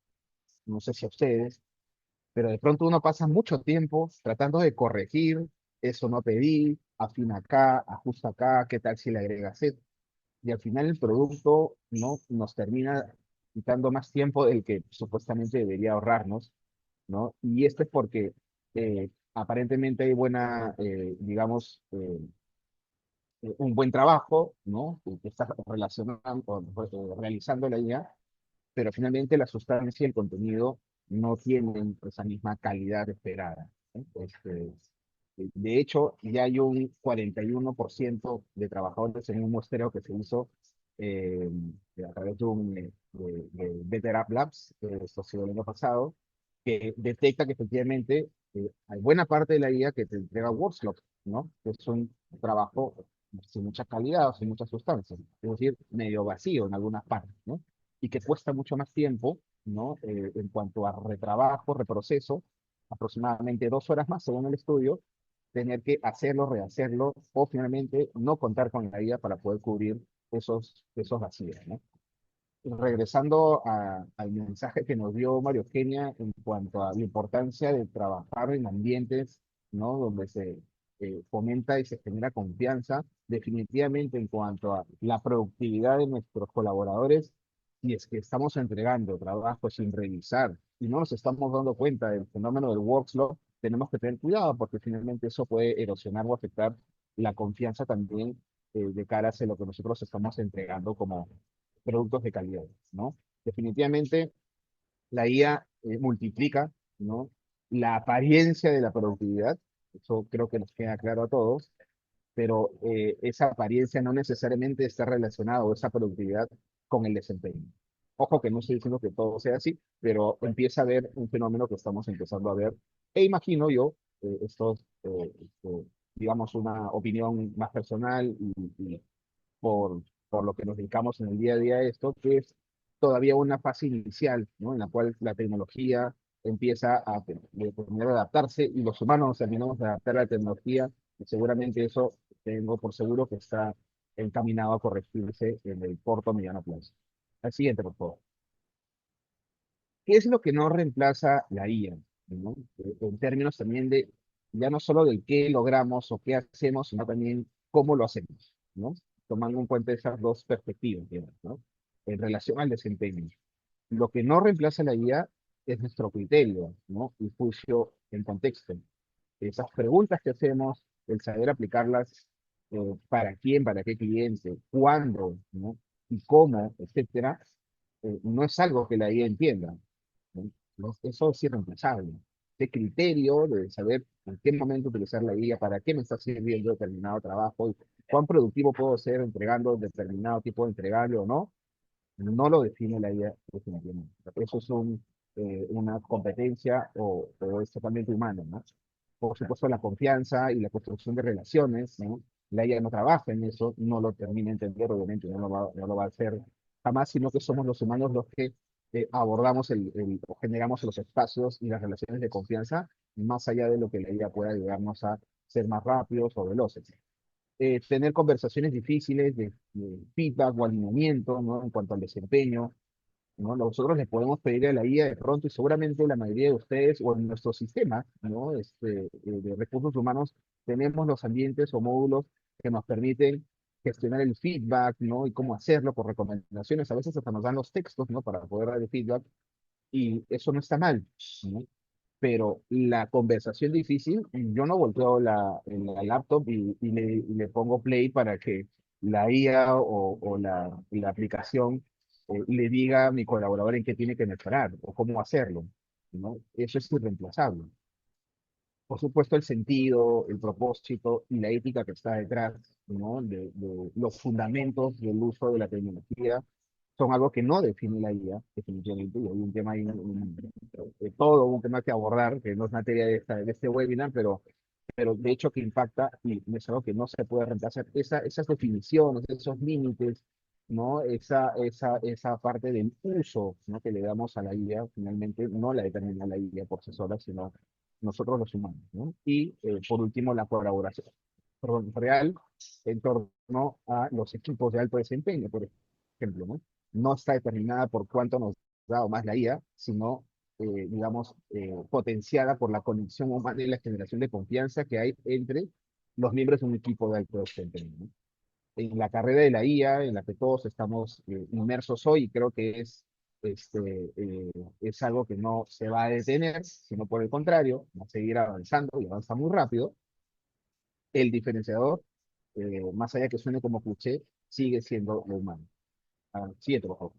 no sé si a ustedes, pero de pronto uno pasa mucho tiempo tratando de corregir, eso no pedí, afina acá, ajusta acá, qué tal si le agregas esto, y al final el producto no nos termina quitando más tiempo del que supuestamente debería ahorrarnos, ¿no? Y esto es porque aparentemente hay buena, digamos, un buen trabajo, ¿no? Que está relacionando, realizando la IA, pero finalmente la sustancia y el contenido no tienen esa misma calidad esperada, ¿no? De hecho, ya hay un 41% de trabajadores en un muestreo que se hizo eh, a través de de Better App Labs, esto ha sido el año pasado, que detecta que efectivamente hay buena parte de la IA que te entrega workflow, ¿no? Que es un trabajo sin mucha calidad o sin mucha sustancia, es decir, medio vacío en algunas partes, ¿no? Y que cuesta mucho más tiempo, ¿no? En cuanto a retrabajo, reproceso, aproximadamente 2 horas más, según el estudio, tener que hacerlo, rehacerlo, o finalmente no contar con la IA para poder cubrir esos vacíos, ¿no? Regresando al mensaje que nos dio Mario Eugenia en cuanto a la importancia de trabajar en ambientes, ¿no? Donde se fomenta y se genera confianza, definitivamente en cuanto a la productividad de nuestros colaboradores, y es que estamos entregando trabajo sin revisar y no nos estamos dando cuenta del fenómeno del workflow, tenemos que tener cuidado porque finalmente eso puede erosionar o afectar la confianza también de cara hacia lo que nosotros estamos entregando como productos de calidad, ¿no? Definitivamente la IA multiplica, ¿no? La apariencia de la productividad, eso creo que nos queda claro a todos, pero esa apariencia no necesariamente está relacionada o esa productividad con el desempeño. Ojo que no estoy diciendo que todo sea así, pero empieza a haber un fenómeno que estamos empezando a ver, e imagino yo, digamos, una opinión más personal y por, por lo que nos dedicamos en el día a día a esto, que es todavía una fase inicial, ¿no? En la cual la tecnología empieza a adaptarse y los humanos terminamos de adaptar a la tecnología y seguramente eso tengo por seguro que está encaminado a corregirse en el corto o mediano plazo. Al siguiente, por favor. ¿Qué es lo que no reemplaza la IA? ¿No? En términos también de ya no solo del qué logramos o qué hacemos, sino también cómo lo hacemos, ¿no? Tomando en cuenta esas dos perspectivas, digamos, ¿no? En relación al desempeño. Lo que no reemplaza la IA es nuestro criterio, ¿no? Y juicio en contexto. Esas preguntas que hacemos, el saber aplicarlas, para quién, para qué cliente, cuándo, ¿no? Y cómo, etcétera, no es algo que la IA entienda, ¿no? Eso es irreemplazable. De criterio, de saber en qué momento utilizar la IA, para qué me está sirviendo determinado trabajo, y cuán productivo puedo ser entregando determinado tipo de entregable o no, no lo define la IA definitivamente. Eso es una competencia o es totalmente humano, ¿no? Por supuesto, la confianza y la construcción de relaciones, ¿no? La IA no trabaja en eso, no lo termina de entender, obviamente, no lo va a hacer jamás, sino que somos los humanos los que abordamos o generamos los espacios y las relaciones de confianza, más allá de lo que la IA pueda ayudarnos a ser más rápidos o veloces. Tener conversaciones difíciles de feedback o alineamiento, ¿no? En cuanto al desempeño, ¿no? Nosotros les podemos pedir a la IA de pronto y seguramente la mayoría de ustedes o en nuestro sistema, ¿no? De recursos humanos tenemos los ambientes o módulos que nos permiten gestionar el feedback, ¿no? Y cómo hacerlo por recomendaciones. A veces hasta nos dan los textos, ¿no? Para poder dar el feedback y eso no está mal, ¿no? Pero la conversación difícil, yo no volteo la laptop y le pongo play para que la IA o la aplicación le diga a mi colaborador en qué tiene que mejorar o cómo hacerlo, ¿no? Eso es irreemplazable. Por supuesto, el sentido, el propósito y la ética que está detrás, ¿no? De los fundamentos del uso de la tecnología son algo que no define la IA, definitivamente, y hay un tema ahí, todo un tema que abordar, que no es materia de este webinar, pero de hecho que impacta y es algo que no se puede reemplazar. Esas definiciones, esos límites, ¿no? Esa parte del uso, ¿no? Que le damos a la IA, finalmente no la determina la IA por sí sola, sino nosotros los humanos, ¿no? Y por último, la colaboración, perdón, real en torno a los equipos de alto desempeño, por ejemplo, ¿no? No está determinada por cuánto nos da o más la IA, sino, digamos, potenciada por la conexión humana y la generación de confianza que hay entre los miembros de un equipo de alto desempeño, ¿no? En la carrera de la IA, en la que todos estamos inmersos hoy, creo que es algo que no se va a detener, sino por el contrario, va a seguir avanzando y avanza muy rápido. El diferenciador, más allá que suene como cliché, sigue siendo lo humano. Ah, siguiente, por favor.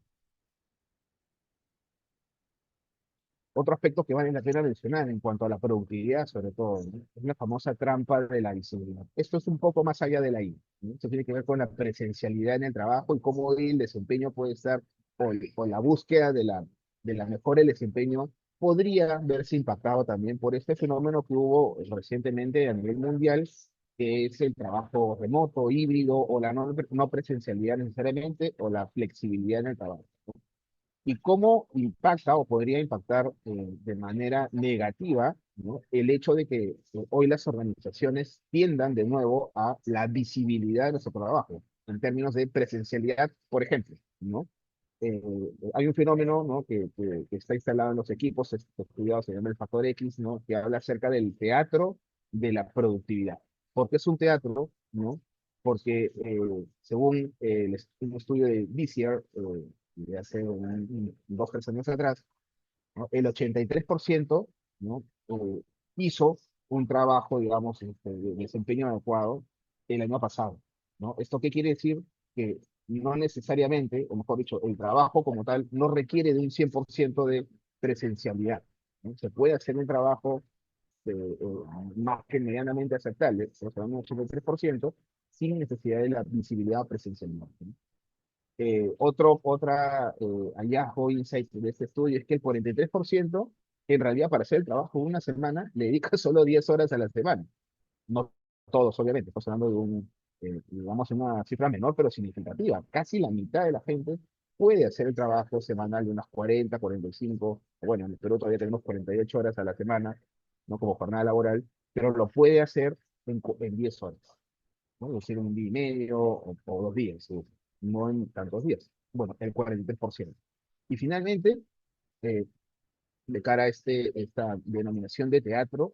Otro aspecto que vale la pena mencionar en cuanto a la productividad, sobre todo, ¿no? Es la famosa trampa de la visibilidad. Esto es un poco más allá de la I, ¿no? Esto tiene que ver con la presencialidad en el trabajo y cómo el desempeño puede estar, o la búsqueda de la mejora del desempeño podría verse impactado también por este fenómeno que hubo recientemente a nivel mundial, que es el trabajo remoto, híbrido, o la no presencialidad necesariamente, o la flexibilidad en el trabajo, y cómo impacta o podría impactar de manera negativa, ¿no? El hecho de que hoy las organizaciones tiendan de nuevo a la visibilidad de nuestro trabajo, en términos de presencialidad, por ejemplo, ¿no? Eh, Hay un fenómeno, ¿no? que está instalado en los equipos estudiados, se llama el factor X, ¿no? Que habla acerca del teatro de la productividad. ¿Por qué es un teatro? ¿No? Porque según un estudio de Visier, de hace 2 o 3 años atrás, ¿no? El 83%, ¿no? Hizo un trabajo, digamos, de desempeño adecuado el año pasado, ¿no? ¿Esto qué quiere decir? Que no necesariamente, o mejor dicho, el trabajo como tal no requiere de un 100% de presencialidad, ¿no? Se puede hacer un trabajo más que medianamente aceptable, o sea, un 83%, sin necesidad de la visibilidad o presencialidad, ¿no? Otra hallazgo, insight de este estudio es que el 43% en realidad para hacer el trabajo de una semana le dedica solo 10 horas a la semana. No todos, obviamente, estamos hablando de digamos, una cifra menor, pero significativa. Casi la mitad de la gente puede hacer el trabajo semanal de unas 40, 45, bueno, en el Perú todavía tenemos 48 horas a la semana, ¿no? Como jornada laboral, pero lo puede hacer en 10 horas, ¿no? Es decir, un día y medio o 2 días, ¿sí? No en tantos días. Bueno, el 43%. Y finalmente, eh, de cara a esta denominación de teatro,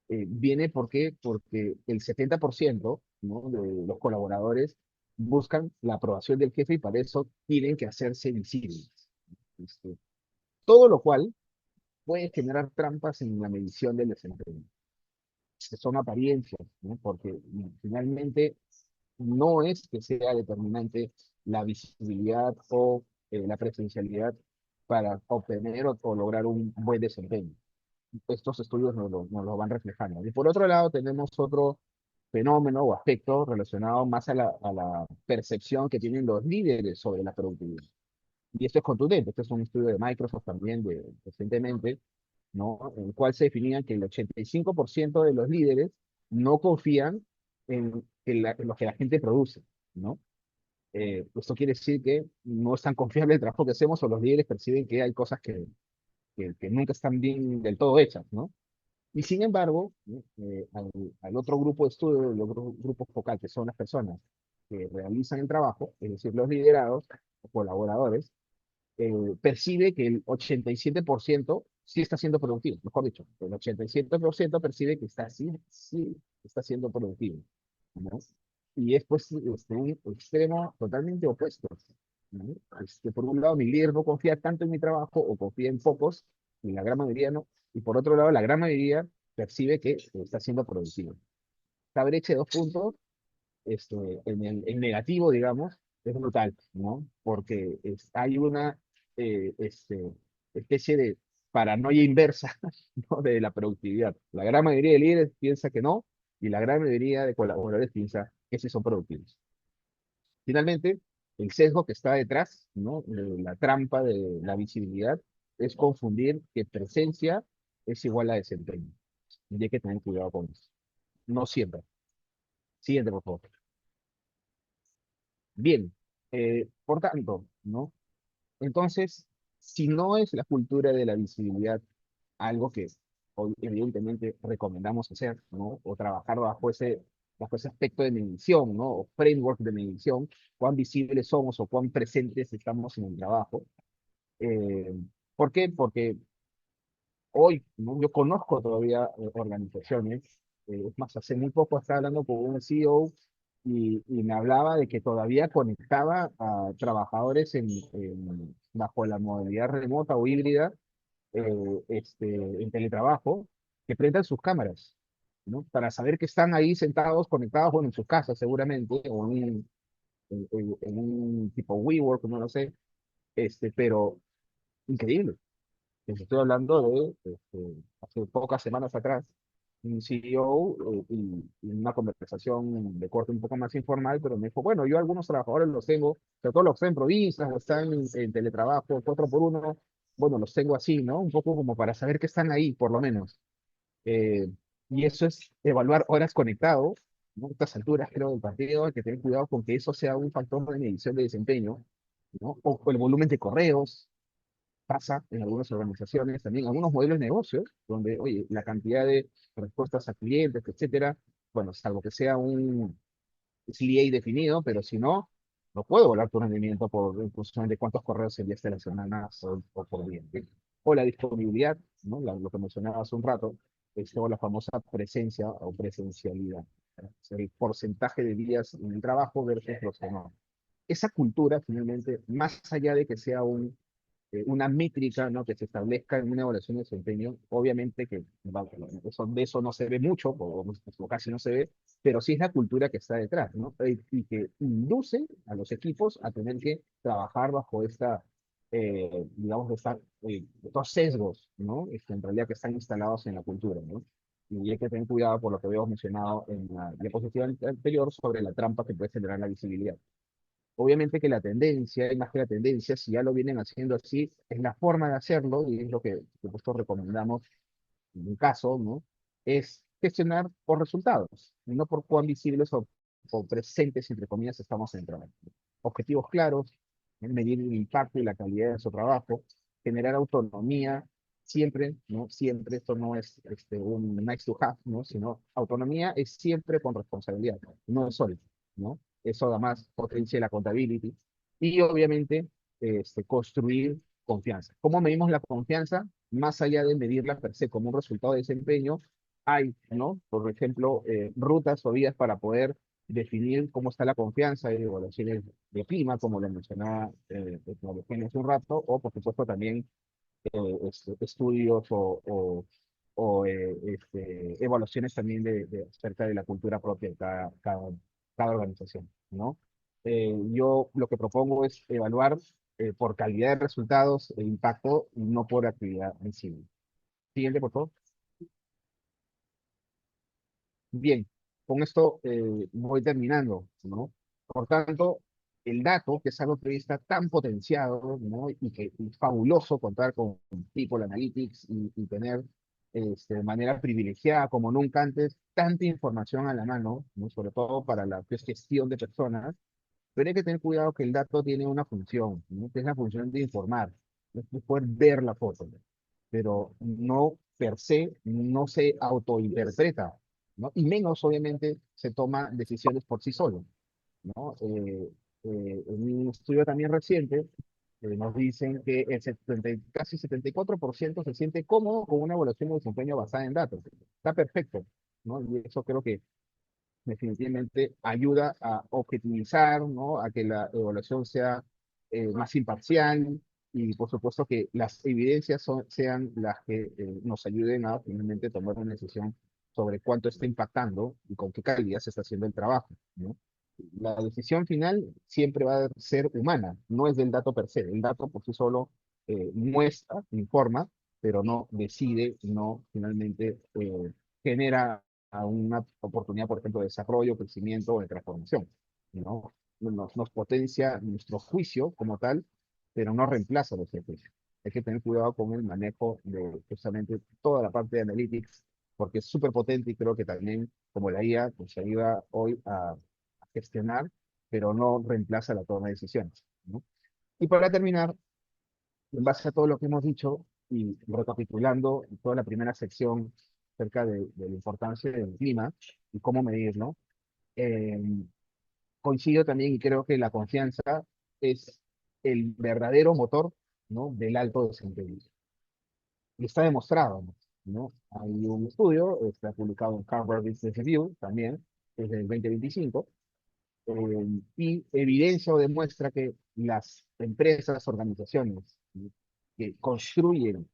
viene porque el 70%, ¿no? de los colaboradores buscan la aprobación del jefe y para eso tienen que hacerse visibles. Este, Todo lo cual puede generar trampas en la medición del desempeño, que son apariencias, ¿no? Porque finalmente no es que sea determinante la visibilidad o la presencialidad para obtener o lograr un buen desempeño. Estos estudios nos lo van reflejando. Y por otro lado, tenemos otro fenómeno o aspecto relacionado más a la percepción que tienen los líderes sobre la productividad. Y esto es contundente. Este es un estudio de Microsoft también recientemente, ¿no? En el cual se definía que el 85% de los líderes no confían en lo que la gente produce, ¿no? Esto quiere decir que no es tan confiable el trabajo que hacemos o los líderes perciben que hay cosas que nunca están bien del todo hechas, ¿no? Y sin embargo, ¿no? Al otro grupo de estudio, el otro grupo focal, que son las personas que realizan el trabajo, es decir, los liderados, o colaboradores, percibe que el 87% sí está siendo productivo, mejor dicho, el 87% percibe que está, sí, sí está siendo productivo, ¿no? y es pues un extremo totalmente opuesto, ¿no? Por un lado, mi líder no confía tanto en mi trabajo o confía en pocos, y la gran mayoría no, y por otro lado, la gran mayoría percibe que está siendo productivo. Esta brecha de 2 puntos en negativo, digamos, es brutal, ¿no? Porque hay una especie de paranoia inversa, ¿no? De la productividad. La gran mayoría de líderes piensa que no, y la gran mayoría de colaboradores piensa que sí son productivos. Finalmente, el sesgo que está detrás, ¿no? De la trampa de la visibilidad es confundir que presencia es igual a desempeño. Y hay que tener cuidado con eso. No siempre. Siguiente, por favor. Bien, por tanto, ¿no? Entonces, si no es la cultura de la visibilidad algo que evidentemente recomendamos hacer, ¿no? O trabajar bajo ese aspecto de medición, ¿no? O framework de medición, cuán visibles somos o cuán presentes estamos en el trabajo. Eh, ¿Por qué? Porque hoy, ¿no? Yo conozco todavía organizaciones, es más, hace muy poco estaba hablando con un CEO y me hablaba de que todavía conectaba a trabajadores bajo la modalidad remota o híbrida, en teletrabajo, que prendan sus cámaras, ¿no? Para saber que están ahí sentados, conectados, bueno, en sus casas seguramente, o en un tipo WeWork, no lo sé, pero increíble. Les estoy hablando hace pocas semanas atrás, un CEO y una conversación de corte un poco más informal, pero me dijo, bueno, yo algunos trabajadores los tengo, sobre todo los que están en provincias o están en teletrabajo, 4x1, bueno, los tengo así, ¿no? Un poco como para saber que están ahí, por lo menos. Eh, y eso es evaluar horas conectados, ¿no? A estas alturas, creo, del partido, hay que tener cuidado con que eso sea un factor de medición de desempeño, ¿no? O el volumen de correos, pasa en algunas organizaciones, también algunos modelos de negocios, donde, oye, la cantidad de respuestas a clientes, etcétera, bueno, salvo que sea un CA definido, pero si no, no puedo volar tu rendimiento por en función de cuántos correos enviaste a la semana o por día. ¿Sí? O la disponibilidad, ¿no? Lo que mencionaba hace un rato, o la famosa presencia o presencialidad. ¿No? O sea, el porcentaje de días en el trabajo versus los que no. Esa cultura, finalmente, más allá de que sea una métrica, ¿no? Que se establezca en una evaluación de desempeño, obviamente que de eso no se ve mucho, o casi no se ve, pero sí es la cultura que está detrás, ¿no? Y que induce a los equipos a tener que trabajar bajo digamos, estos sesgos, ¿no? En realidad que están instalados en la cultura, ¿no? Y hay que tener cuidado por lo que habíamos mencionado en la diapositiva anterior sobre la trampa que puede generar la visibilidad. Obviamente que la tendencia, y más que la tendencia, si ya lo vienen haciendo así, es la forma de hacerlo, y es lo que nosotros recomendamos en un caso, ¿no? Es gestionar por resultados, y no por cuán visibles o presentes, entre comillas, estamos en el trabajo. Objetivos claros, medir el impacto y la calidad de su trabajo, generar autonomía, siempre, ¿no? Siempre, esto no es un nice to have, ¿no? Sino autonomía es siempre con responsabilidad, no es solo, ¿no? Eso además potencia la accountability y obviamente construir confianza. ¿Cómo medimos la confianza? Más allá de medirla per se como un resultado de desempeño, hay, ¿no? Por ejemplo, rutas o vías para poder definir cómo está la confianza y evaluaciones de clima, como lo mencionaba tecnología hace un rato, o por supuesto también estudios o evaluaciones también acerca de la cultura propia de cada organización, ¿no? Yo lo que propongo es evaluar por calidad de resultados e impacto, y no por actividad en sí. Siguiente, por favor. Bien, con esto voy terminando, ¿no? Por tanto, el dato, que es algo que hoy está tan potenciado, ¿no? Y que es fabuloso contar con People Analytics y tener de manera privilegiada, como nunca antes, tanta información a la mano, ¿no? Sobre todo para la gestión de personas, pero hay que tener cuidado que el dato tiene una función, ¿no? Que es la función de informar, de poder ver la foto, pero no per se, no se autointerpreta, ¿no? Y menos, obviamente, se toma decisiones por sí solo, ¿no? En un estudio también reciente, nos dicen que casi 74% se siente cómodo con una evaluación de desempeño basada en datos. Está perfecto, ¿no? Y eso creo que definitivamente ayuda a objetivizar, ¿no? A que la evaluación sea más imparcial y por supuesto que las evidencias sean las que nos ayuden a finalmente tomar una decisión sobre cuánto está impactando y con qué calidad se está haciendo el trabajo, ¿no? La decisión final siempre va a ser humana, no es del dato per se. El dato por sí solo muestra, informa, pero no decide, no finalmente genera a una oportunidad, por ejemplo, de desarrollo, crecimiento o de transformación, ¿no? Nos potencia nuestro juicio como tal, pero no reemplaza nuestro juicio. Hay que tener cuidado con el manejo de justamente toda la parte de analytics, porque es súper potente y creo que también, como la IA, pues ayuda hoy a gestionar, pero no reemplaza la toma de decisiones, ¿no? Y para terminar, en base a todo lo que hemos dicho y recapitulando toda la primera sección acerca de la importancia del clima y cómo medirlo, eh, coincido también y creo que la confianza es el verdadero motor, ¿no? Del alto desempeño. Y está demostrado, ¿no? Hay un estudio, está publicado en Harvard Business Review también, desde el 2025, y evidencia o demuestra que las empresas, organizaciones, ¿sí? Que construyen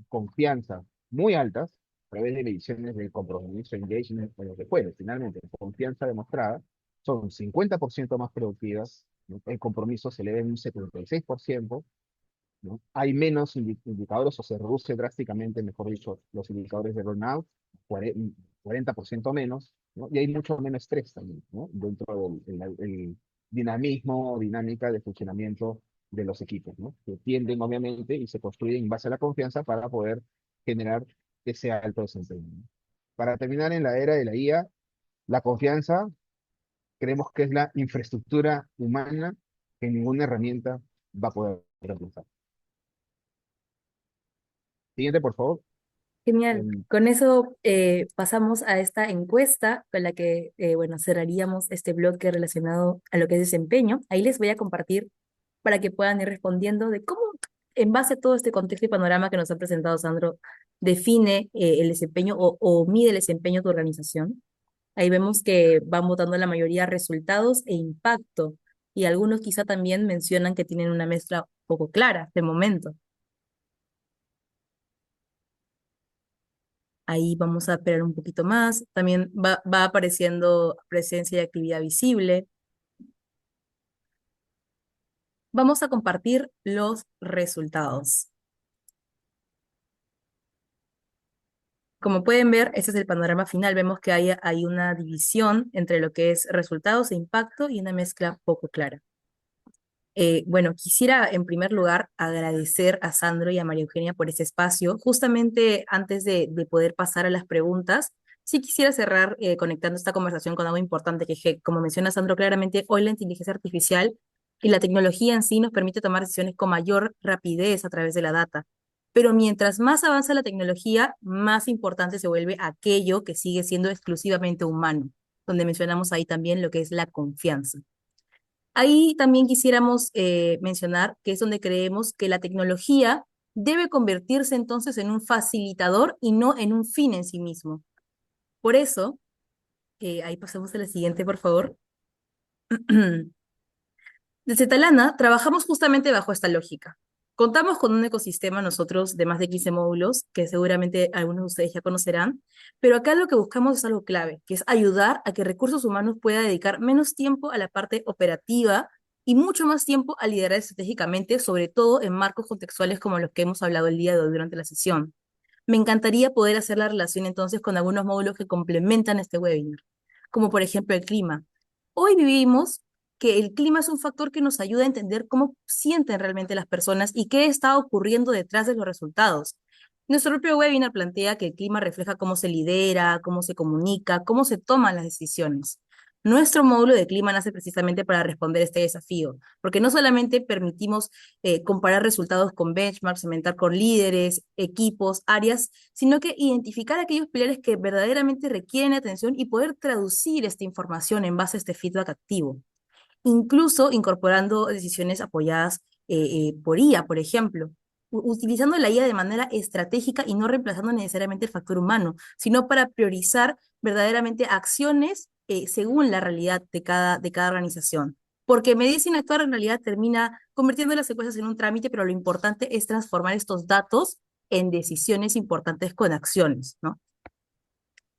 confianza muy altas a través de mediciones de compromiso, engagement, o lo que fuere, finalmente, confianza demostrada, son 50% más productivas, ¿no? El compromiso se eleva en un 76%, ¿no? Hay menos indicadores o se reduce drásticamente, mejor dicho, los indicadores de burnout, 40% menos, ¿no? Y hay mucho menos estrés también, ¿no? Dentro del dinamismo, dinámica de funcionamiento de los equipos, ¿no? Que tienden, obviamente, y se construyen en base a la confianza para poder generar ese alto desempeño, ¿no? Para terminar, en la era de la IA, la confianza creemos que es la infraestructura humana que ninguna herramienta va a poder reemplazar. Siguiente, por favor. Genial. Em, Con eso pasamos a esta encuesta con la que, bueno, cerraríamos este bloque relacionado a lo que es desempeño. Ahí les voy a compartir para que puedan ir respondiendo de cómo, en base a todo este contexto y panorama que nos ha presentado Sandro, define el desempeño o mide el desempeño de tu organización. Ahí vemos que van votando la mayoría resultados e impacto, y algunos quizá también mencionan que tienen una mezcla poco clara de momento. Ahí vamos a esperar un poquito más. También va apareciendo presencia y actividad visible. Vamos a compartir los resultados. Como pueden ver, este es el panorama final. Vemos que hay una división entre lo que es resultados e impacto y una mezcla poco clara. Bueno, quisiera en primer lugar agradecer a Sandro y a María Eugenia por este espacio. Justamente antes de poder pasar a las preguntas, sí quisiera cerrar conectando esta conversación con algo importante que, como menciona Sandro claramente, hoy la inteligencia artificial y la tecnología en sí nos permite tomar decisiones con mayor rapidez a través de la data. Pero mientras más avanza la tecnología, más importante se vuelve aquello que sigue siendo exclusivamente humano, donde mencionamos ahí también lo que es la confianza. Ahí también quisiéramos mencionar que es donde creemos que la tecnología debe convertirse entonces en un facilitador y no en un fin en sí mismo. Por eso, ahí pasamos a la siguiente, por favor. Desde Talana trabajamos justamente bajo esta lógica. Contamos con un ecosistema nosotros de más de 15 módulos, que seguramente algunos de ustedes ya conocerán, pero acá lo que buscamos es algo clave, que es ayudar a que recursos humanos pueda dedicar menos tiempo a la parte operativa y mucho más tiempo a liderar estratégicamente, sobre todo en marcos contextuales como los que hemos hablado el día de hoy durante la sesión. Me encantaría poder hacer la relación entonces con algunos módulos que complementan este webinar, como por ejemplo el clima. Hoy vivimos que el clima es un factor que nos ayuda a entender cómo sienten realmente las personas y qué está ocurriendo detrás de los resultados. Nuestro propio webinar plantea que el clima refleja cómo se lidera, cómo se comunica, cómo se toman las decisiones. Nuestro módulo de clima nace precisamente para responder a este desafío, porque no solamente permitimos comparar resultados con benchmarks, cementar con líderes, equipos, áreas, sino que identificar aquellos pilares que verdaderamente requieren atención y poder traducir esta información en base a este feedback activo, incluso incorporando decisiones apoyadas por IA, por ejemplo, utilizando la IA de manera estratégica y no reemplazando necesariamente el factor humano, sino para priorizar verdaderamente acciones según la realidad de cada organización. Porque Medir sin actuar en realidad termina convirtiendo las encuestas en un trámite, pero lo importante es transformar estos datos en decisiones importantes con acciones, ¿no?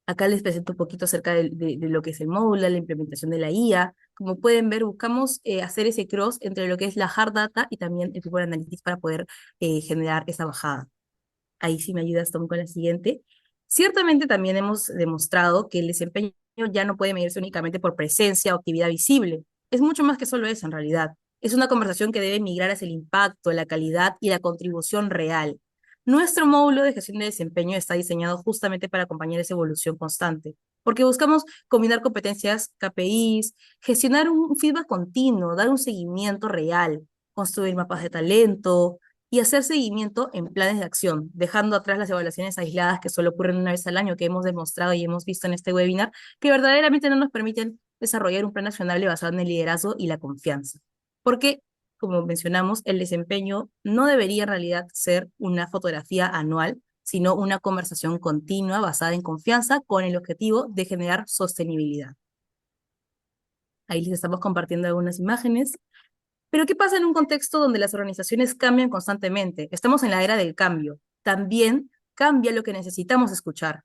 Acá les presento un poquito acerca de lo que es el módulo, la implementación de la IA. Como pueden ver, buscamos hacer ese cross entre lo que es la hard data y también el People Analytics para poder generar esa bajada. Ahí sí me ayudas, Tom, con la siguiente. Ciertamente también hemos demostrado que el desempeño ya no puede medirse únicamente por presencia o actividad visible. Es mucho más que solo eso, en realidad. Es una conversación que debe migrar hacia el impacto, la calidad y la contribución real. Nuestro módulo de gestión de desempeño está diseñado justamente para acompañar esa evolución constante, porque buscamos combinar competencias, KPIs, gestionar un feedback continuo, dar un seguimiento real, construir mapas de talento, y hacer seguimiento en planes de acción, dejando atrás las evaluaciones aisladas que solo ocurren una vez al año, que hemos demostrado y hemos visto en este webinar, que verdaderamente no nos permiten desarrollar un plan accionable basado en el liderazgo y la confianza. Porque, como mencionamos, el desempeño no debería en realidad ser una fotografía anual, sino una conversación continua basada en confianza con el objetivo de generar sostenibilidad. Ahí les estamos compartiendo algunas imágenes. Pero ¿qué pasa en un contexto donde las organizaciones cambian constantemente? Estamos en la era del cambio. También cambia lo que necesitamos escuchar.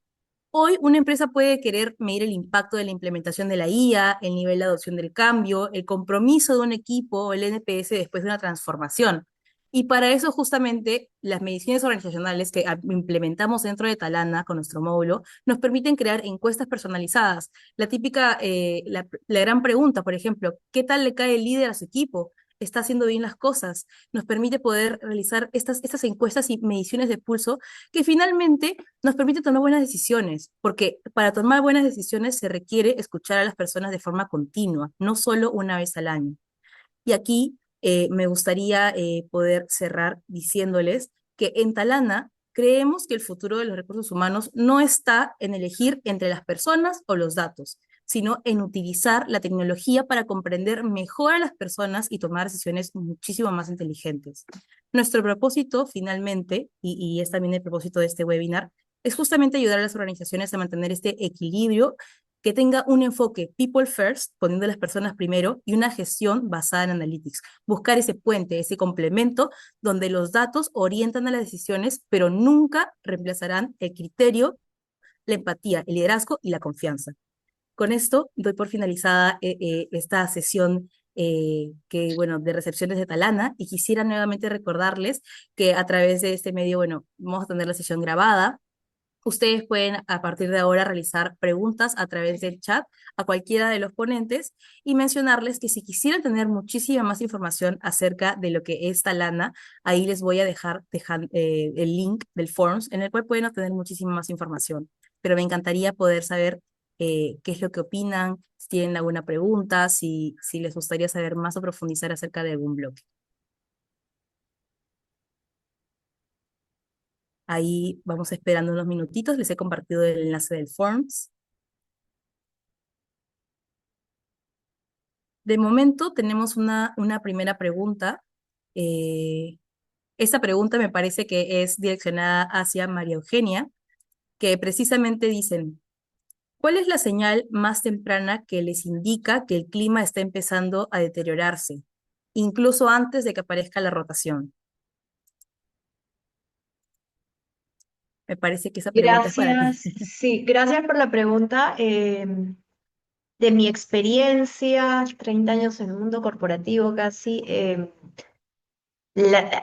Hoy una empresa puede querer medir el impacto de la implementación de la IA, el nivel de adopción del cambio, el compromiso de un equipo o el NPS después de una transformación. Y para eso justamente las mediciones organizacionales que implementamos dentro de Talana con nuestro módulo nos permiten crear encuestas personalizadas. La típica, la gran pregunta, por ejemplo, ¿qué tal le cae el líder a su equipo? ¿Está haciendo bien las cosas? Nos permite poder realizar estas encuestas y mediciones de pulso que finalmente nos permite tomar buenas decisiones, porque para tomar buenas decisiones se requiere escuchar a las personas de forma continua, no solo una vez al año. Y aquí me gustaría poder cerrar diciéndoles que en Talana creemos que el futuro de los recursos humanos no está en elegir entre las personas o los datos, sino en utilizar la tecnología para comprender mejor a las personas y tomar decisiones muchísimo más inteligentes. Nuestro propósito, finalmente, y es también el propósito de este webinar, es justamente ayudar a las organizaciones a mantener este equilibrio que tenga un enfoque people first, poniendo a las personas primero, y una gestión basada en analytics. Buscar ese puente, ese complemento, donde los datos orientan a las decisiones, pero nunca reemplazarán el criterio, la empatía, el liderazgo y la confianza. Con esto doy por finalizada esta sesión bueno, de recepciones de Talana y quisiera nuevamente recordarles que a través de este medio, bueno, vamos a tener la sesión grabada. Ustedes pueden a partir de ahora realizar preguntas a través del chat a cualquiera de los ponentes y mencionarles que si quisieran tener muchísima más información acerca de lo que es Talana, ahí les voy a dejar el link del Forms en el cual pueden obtener muchísima más información. Pero me encantaría poder saber qué es lo que opinan, si tienen alguna pregunta, si les gustaría saber más o profundizar acerca de algún bloque. Ahí vamos esperando unos minutitos, les he compartido el enlace del Forms. De momento tenemos una primera pregunta. Eh, Esta pregunta me parece que es direccionada hacia María Eugenia, que precisamente dicen, ¿cuál es la señal más temprana que les indica que el clima está empezando a deteriorarse, incluso antes de que aparezca la rotación? Me parece que esa pregunta es para ti. Gracias, sí, gracias por la pregunta. De mi experiencia, 30 años en el mundo corporativo casi,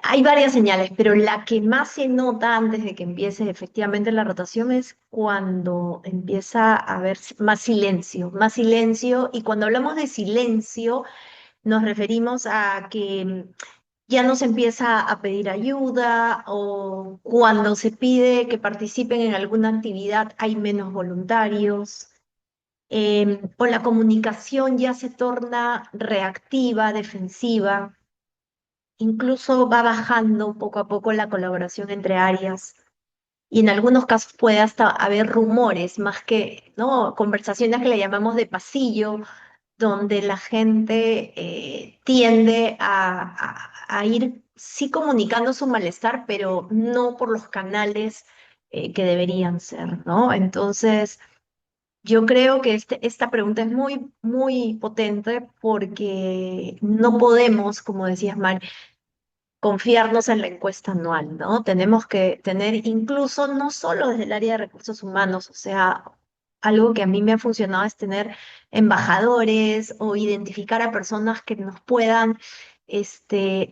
hay varias señales, pero la que más se nota antes de que empiece efectivamente la rotación es cuando empieza a haber más silencio, y cuando hablamos de silencio nos referimos a que ya no se empieza a pedir ayuda, o cuando se pide que participen en alguna actividad hay menos voluntarios, o la comunicación ya se torna reactiva, defensiva. Incluso va bajando poco a poco la colaboración entre áreas, y en algunos casos puede hasta haber rumores, más que, ¿no? Conversaciones que le llamamos de pasillo, donde la gente tiende a ir sí comunicando su malestar, pero no por los canales que deberían ser, ¿no? Entonces, Yo creo que esta pregunta es muy, muy potente porque no podemos, como decías, Mar, confiarnos en la encuesta anual, ¿no? Tenemos que tener incluso, no solo desde el área de recursos humanos, o sea, algo que a mí me ha funcionado es tener embajadores o identificar a personas que nos puedan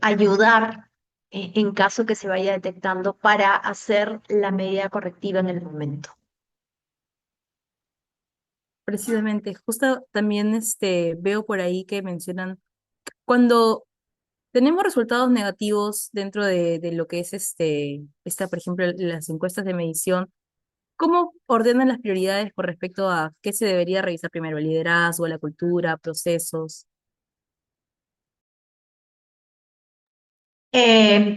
ayudar en caso que se vaya detectando para hacer la medida correctiva en el momento. Precisamente, justo también veo por ahí que mencionan cuando tenemos resultados negativos dentro de lo que es por ejemplo, las encuestas de medición. ¿Cómo ordenan las prioridades con respecto a qué se debería revisar primero? ¿El liderazgo, la cultura, procesos?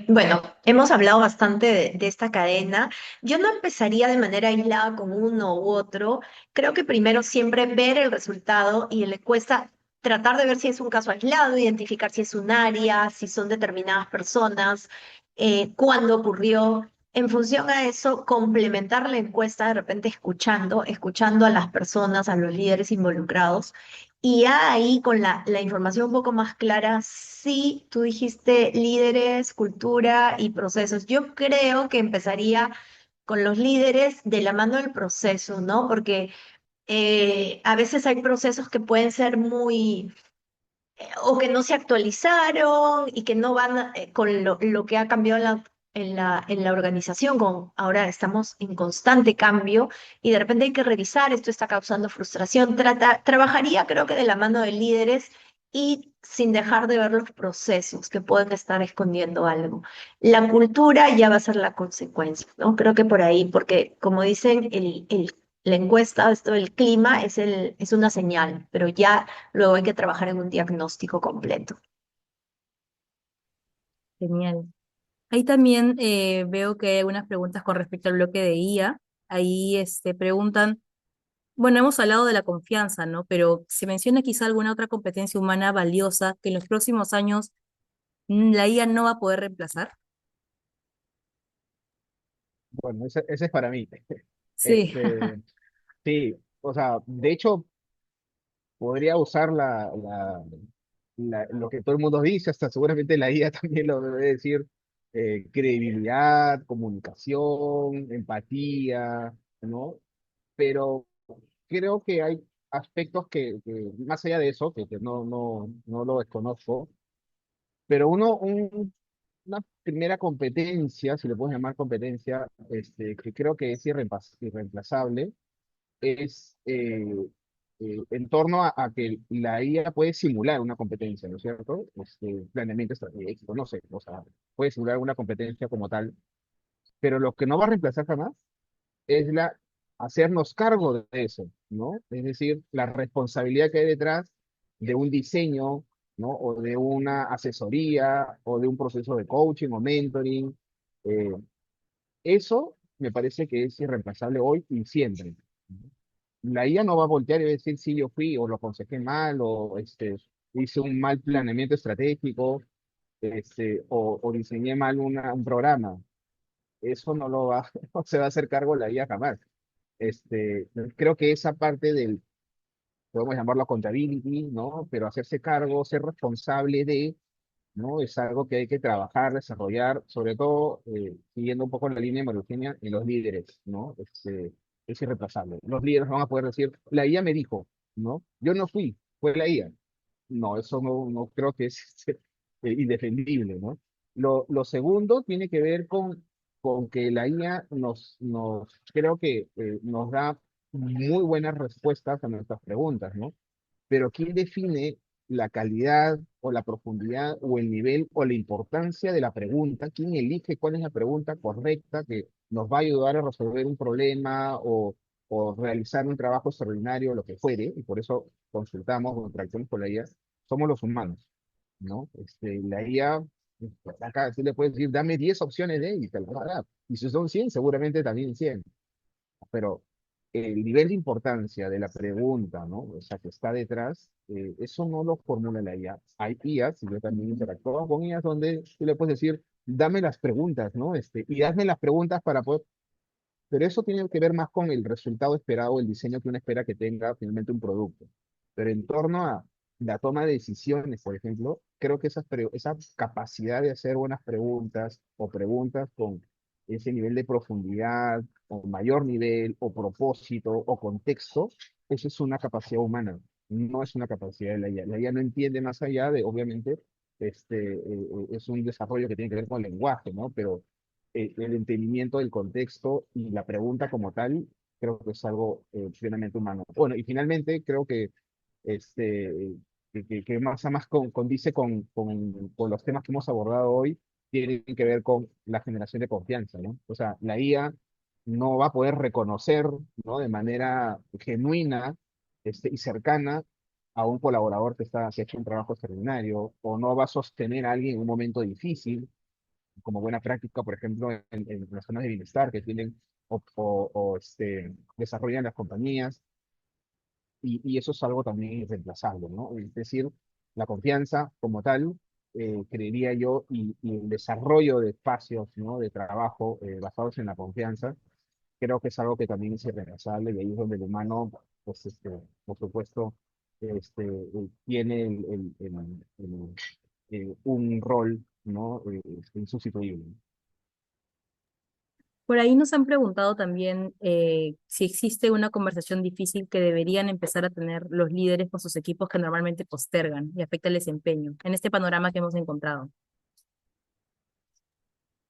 Bueno, hemos hablado bastante de esta cadena. Yo no empezaría de manera aislada con uno u otro. Creo que primero siempre ver el resultado y en la encuesta tratar de ver si es un caso aislado, identificar si es un área, si son determinadas personas, cuándo ocurrió. En función a eso, complementar la encuesta de repente escuchando a las personas, a los líderes involucrados y ya ahí con la información un poco más clara, sí, tú dijiste líderes, cultura y procesos. Yo creo que empezaría con los líderes de la mano del proceso, ¿no? Porque a veces hay procesos que pueden ser muy o que no se actualizaron y que no van con lo que ha cambiado en la organización. Ahora estamos en constante cambio y de repente hay que revisar, esto está causando frustración. Trabajaría creo que de la mano de líderes y sin dejar de ver los procesos que pueden estar escondiendo algo. La cultura ya va a ser la consecuencia, ¿no? Creo que por ahí, porque como dicen, la encuesta, esto del clima es una señal, pero ya luego hay que trabajar en un diagnóstico completo. Genial. Ahí también veo que hay algunas preguntas con respecto al bloque de IA. Ahí preguntan, bueno, hemos hablado de la confianza, ¿no? Pero se menciona quizá alguna otra competencia humana valiosa que en los próximos años la IA no va a poder reemplazar. Bueno, ese es para mí. Sí, Este, sí, o sea, de hecho, podría usar lo que todo el mundo dice, hasta seguramente la IA también lo debe decir, credibilidad, comunicación, empatía, ¿no? Pero creo que hay aspectos más allá de eso, que no lo desconozco, pero una primera competencia, si le puedo llamar competencia, que creo que es irreemplazable, es en torno a que la IA puede simular una competencia, ¿no es cierto? Planeamiento estratégico, no sé, o sea, puede simular una competencia como tal, pero lo que no va a reemplazar jamás es hacernos cargo de eso, ¿no? Es decir, la responsabilidad que hay detrás de un diseño, ¿no? O de una asesoría, o de un proceso de coaching o mentoring. eh, Eso me parece que es irreemplazable hoy y siempre. La IA no va a voltear y va a decir sí, yo fui, o lo aconsejé mal, o hice un mal planeamiento estratégico, o diseñé mal un programa. Eso no lo va, no se va a hacer cargo la IA jamás. Creo que esa parte podemos llamarlo accountability, ¿no? Pero hacerse cargo, ser responsable ¿no? Es algo que hay que trabajar, desarrollar, sobre todo siguiendo un poco la línea de María Eugenia, en los líderes, ¿no? Es irreemplazable. Los líderes van a poder decir, la IA me dijo, ¿no? Yo no fui, fue la IA. No, eso no creo que es indefendible, ¿no? Lo segundo tiene que ver con que la IA creo que nos da muy buenas respuestas a nuestras preguntas, ¿no? Pero ¿quién define la calidad o la profundidad o el nivel o la importancia de la pregunta? ¿Quién elige cuál es la pregunta correcta que nos va a ayudar a resolver un problema o realizar un trabajo extraordinario, lo que fuere? Y por eso consultamos o interactuamos con la IA. Somos los humanos, ¿no? La IA, acá tú le puedes decir, dame 10 opciones de y te las va a dar. Y si son 100 seguramente también 100, pero el nivel de importancia de la pregunta, ¿no? O sea, que está detrás, eso no lo formula la IA. Hay IAs, y yo también interactúo con IAs, donde tú le puedes decir, dame las preguntas, ¿no? Y hazme las preguntas para poder. pero eso tiene que ver más con el resultado esperado, el diseño que uno espera que tenga finalmente un producto. Pero en torno a la toma de decisiones, por ejemplo, creo que esa capacidad de hacer buenas preguntas o preguntas con ese nivel de profundidad o mayor nivel o propósito o contexto, eso es una capacidad humana, no es una capacidad de la IA. La IA no entiende más allá de, obviamente, es un desarrollo que tiene que ver con el lenguaje, ¿no? Pero el entendimiento del contexto y la pregunta como tal, creo que es algo plenamente humano. Bueno, y finalmente creo que que más a más condice con los temas que hemos abordado hoy, tienen que ver con la generación de confianza, ¿no? O sea, la IA no va a poder reconocer, ¿no? De manera genuina y cercana a un colaborador que ha hecho un trabajo extraordinario, o no va a sostener a alguien en un momento difícil, como buena práctica, por ejemplo, en las zonas de bienestar que tienen desarrollan las compañías, y eso es algo también irreemplazable, ¿no? Es decir, la confianza como tal, creería yo, y el desarrollo de espacios, ¿no? De trabajo basados en la confianza, creo que es algo que también es irreemplazable, y ahí es donde el humano, pues, por supuesto, tiene un rol, ¿no? Insustituible. Por ahí nos han preguntado también si existe una conversación difícil que deberían empezar a tener los líderes con sus equipos que normalmente postergan y afecta el desempeño en este panorama que hemos encontrado.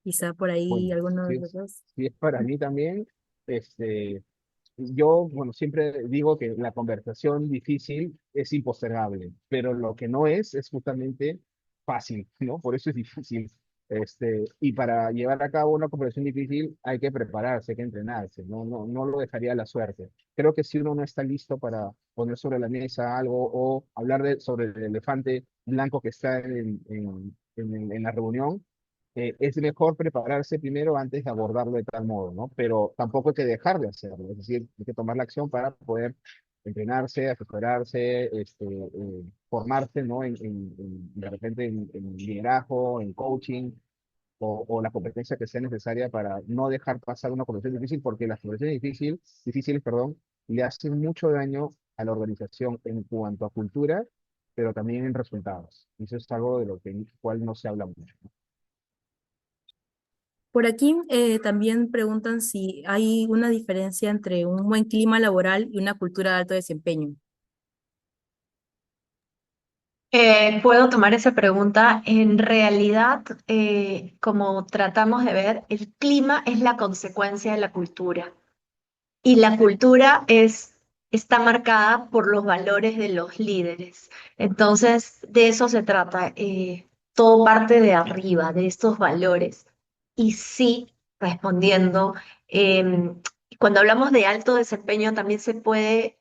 Quizá por Bueno, ahí alguno de si los es, dos. si es para mí también, este, yo, bueno, siempre digo que la conversación difícil es impostergable, pero lo que no es justamente fácil, ¿no? Por eso es difícil. Y para llevar a cabo una conversación difícil hay que prepararse, hay que entrenarse, no lo dejaría a la suerte. Creo que si uno no está listo para poner sobre la mesa algo o hablar sobre el elefante blanco que está en la reunión, es mejor prepararse primero antes de abordarlo de tal modo, ¿no? Pero tampoco hay que dejar de hacerlo, es decir, hay que tomar la acción para poder entrenarse, asesorarse, formarse, ¿no? De repente en liderazgo, en coaching, o la competencia que sea necesaria para no dejar pasar una conversación difícil, porque las conversaciones difíciles, perdón, le hacen mucho daño a la organización en cuanto a cultura, pero también en resultados. Y eso es algo de lo cual no se habla mucho. Por aquí también preguntan si hay una diferencia entre un buen clima laboral y una cultura de alto desempeño. Puedo tomar esa pregunta. En realidad, como tratamos de ver, el clima es la consecuencia de la cultura. Y la cultura está marcada por los valores de los líderes. Entonces, de eso se trata. Todo parte de arriba, de estos valores. Y sí, respondiendo, cuando hablamos de alto desempeño también se puede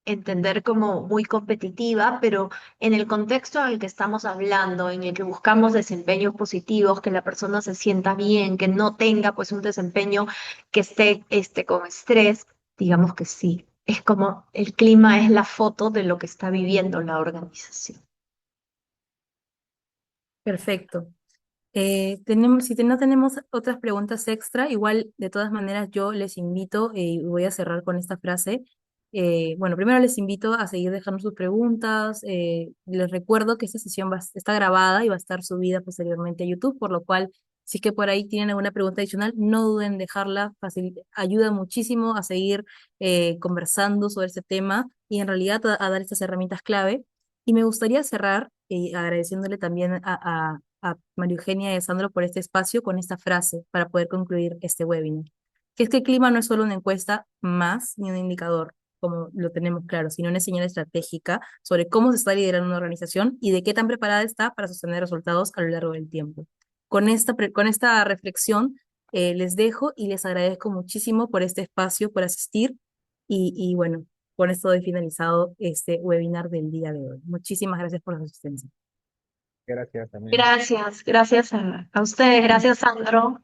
entender como muy competitiva, pero en el contexto en el que estamos hablando, en el que buscamos desempeños positivos, que la persona se sienta bien, que no tenga pues un desempeño que esté con estrés, digamos que sí. Es como el clima es la foto de lo que está viviendo la organización. Perfecto. Si no tenemos otras preguntas extra, igual de todas maneras yo les invito, y voy a cerrar con esta frase. Bueno, primero les invito a seguir dejando sus preguntas. Les recuerdo que esta sesión está grabada y va a estar subida posteriormente a YouTube, por lo cual, si es que por ahí tienen alguna pregunta adicional, no duden en dejarla. Ayuda muchísimo a seguir conversando sobre este tema y en realidad a dar estas herramientas clave. Y me gustaría cerrar agradeciéndole también a María Eugenia y a Sandro por este espacio con esta frase para poder concluir este webinar, que es que el clima no es solo una encuesta más ni un indicador, como lo tenemos claro, sino una señal estratégica sobre cómo se está liderando una organización y de qué tan preparada está para sostener resultados a lo largo del tiempo. Con esta reflexión les dejo y les agradezco muchísimo por este espacio, por asistir y bueno, con esto doy finalizado este webinar del día de hoy. Muchísimas gracias por la asistencia. Gracias también. Gracias a ustedes, gracias Sandro,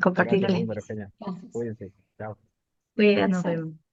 compartir Gracias el también, María espacio. Eugenia. Gracias. Cuídense. Chao. Nos Cuídense. vemos.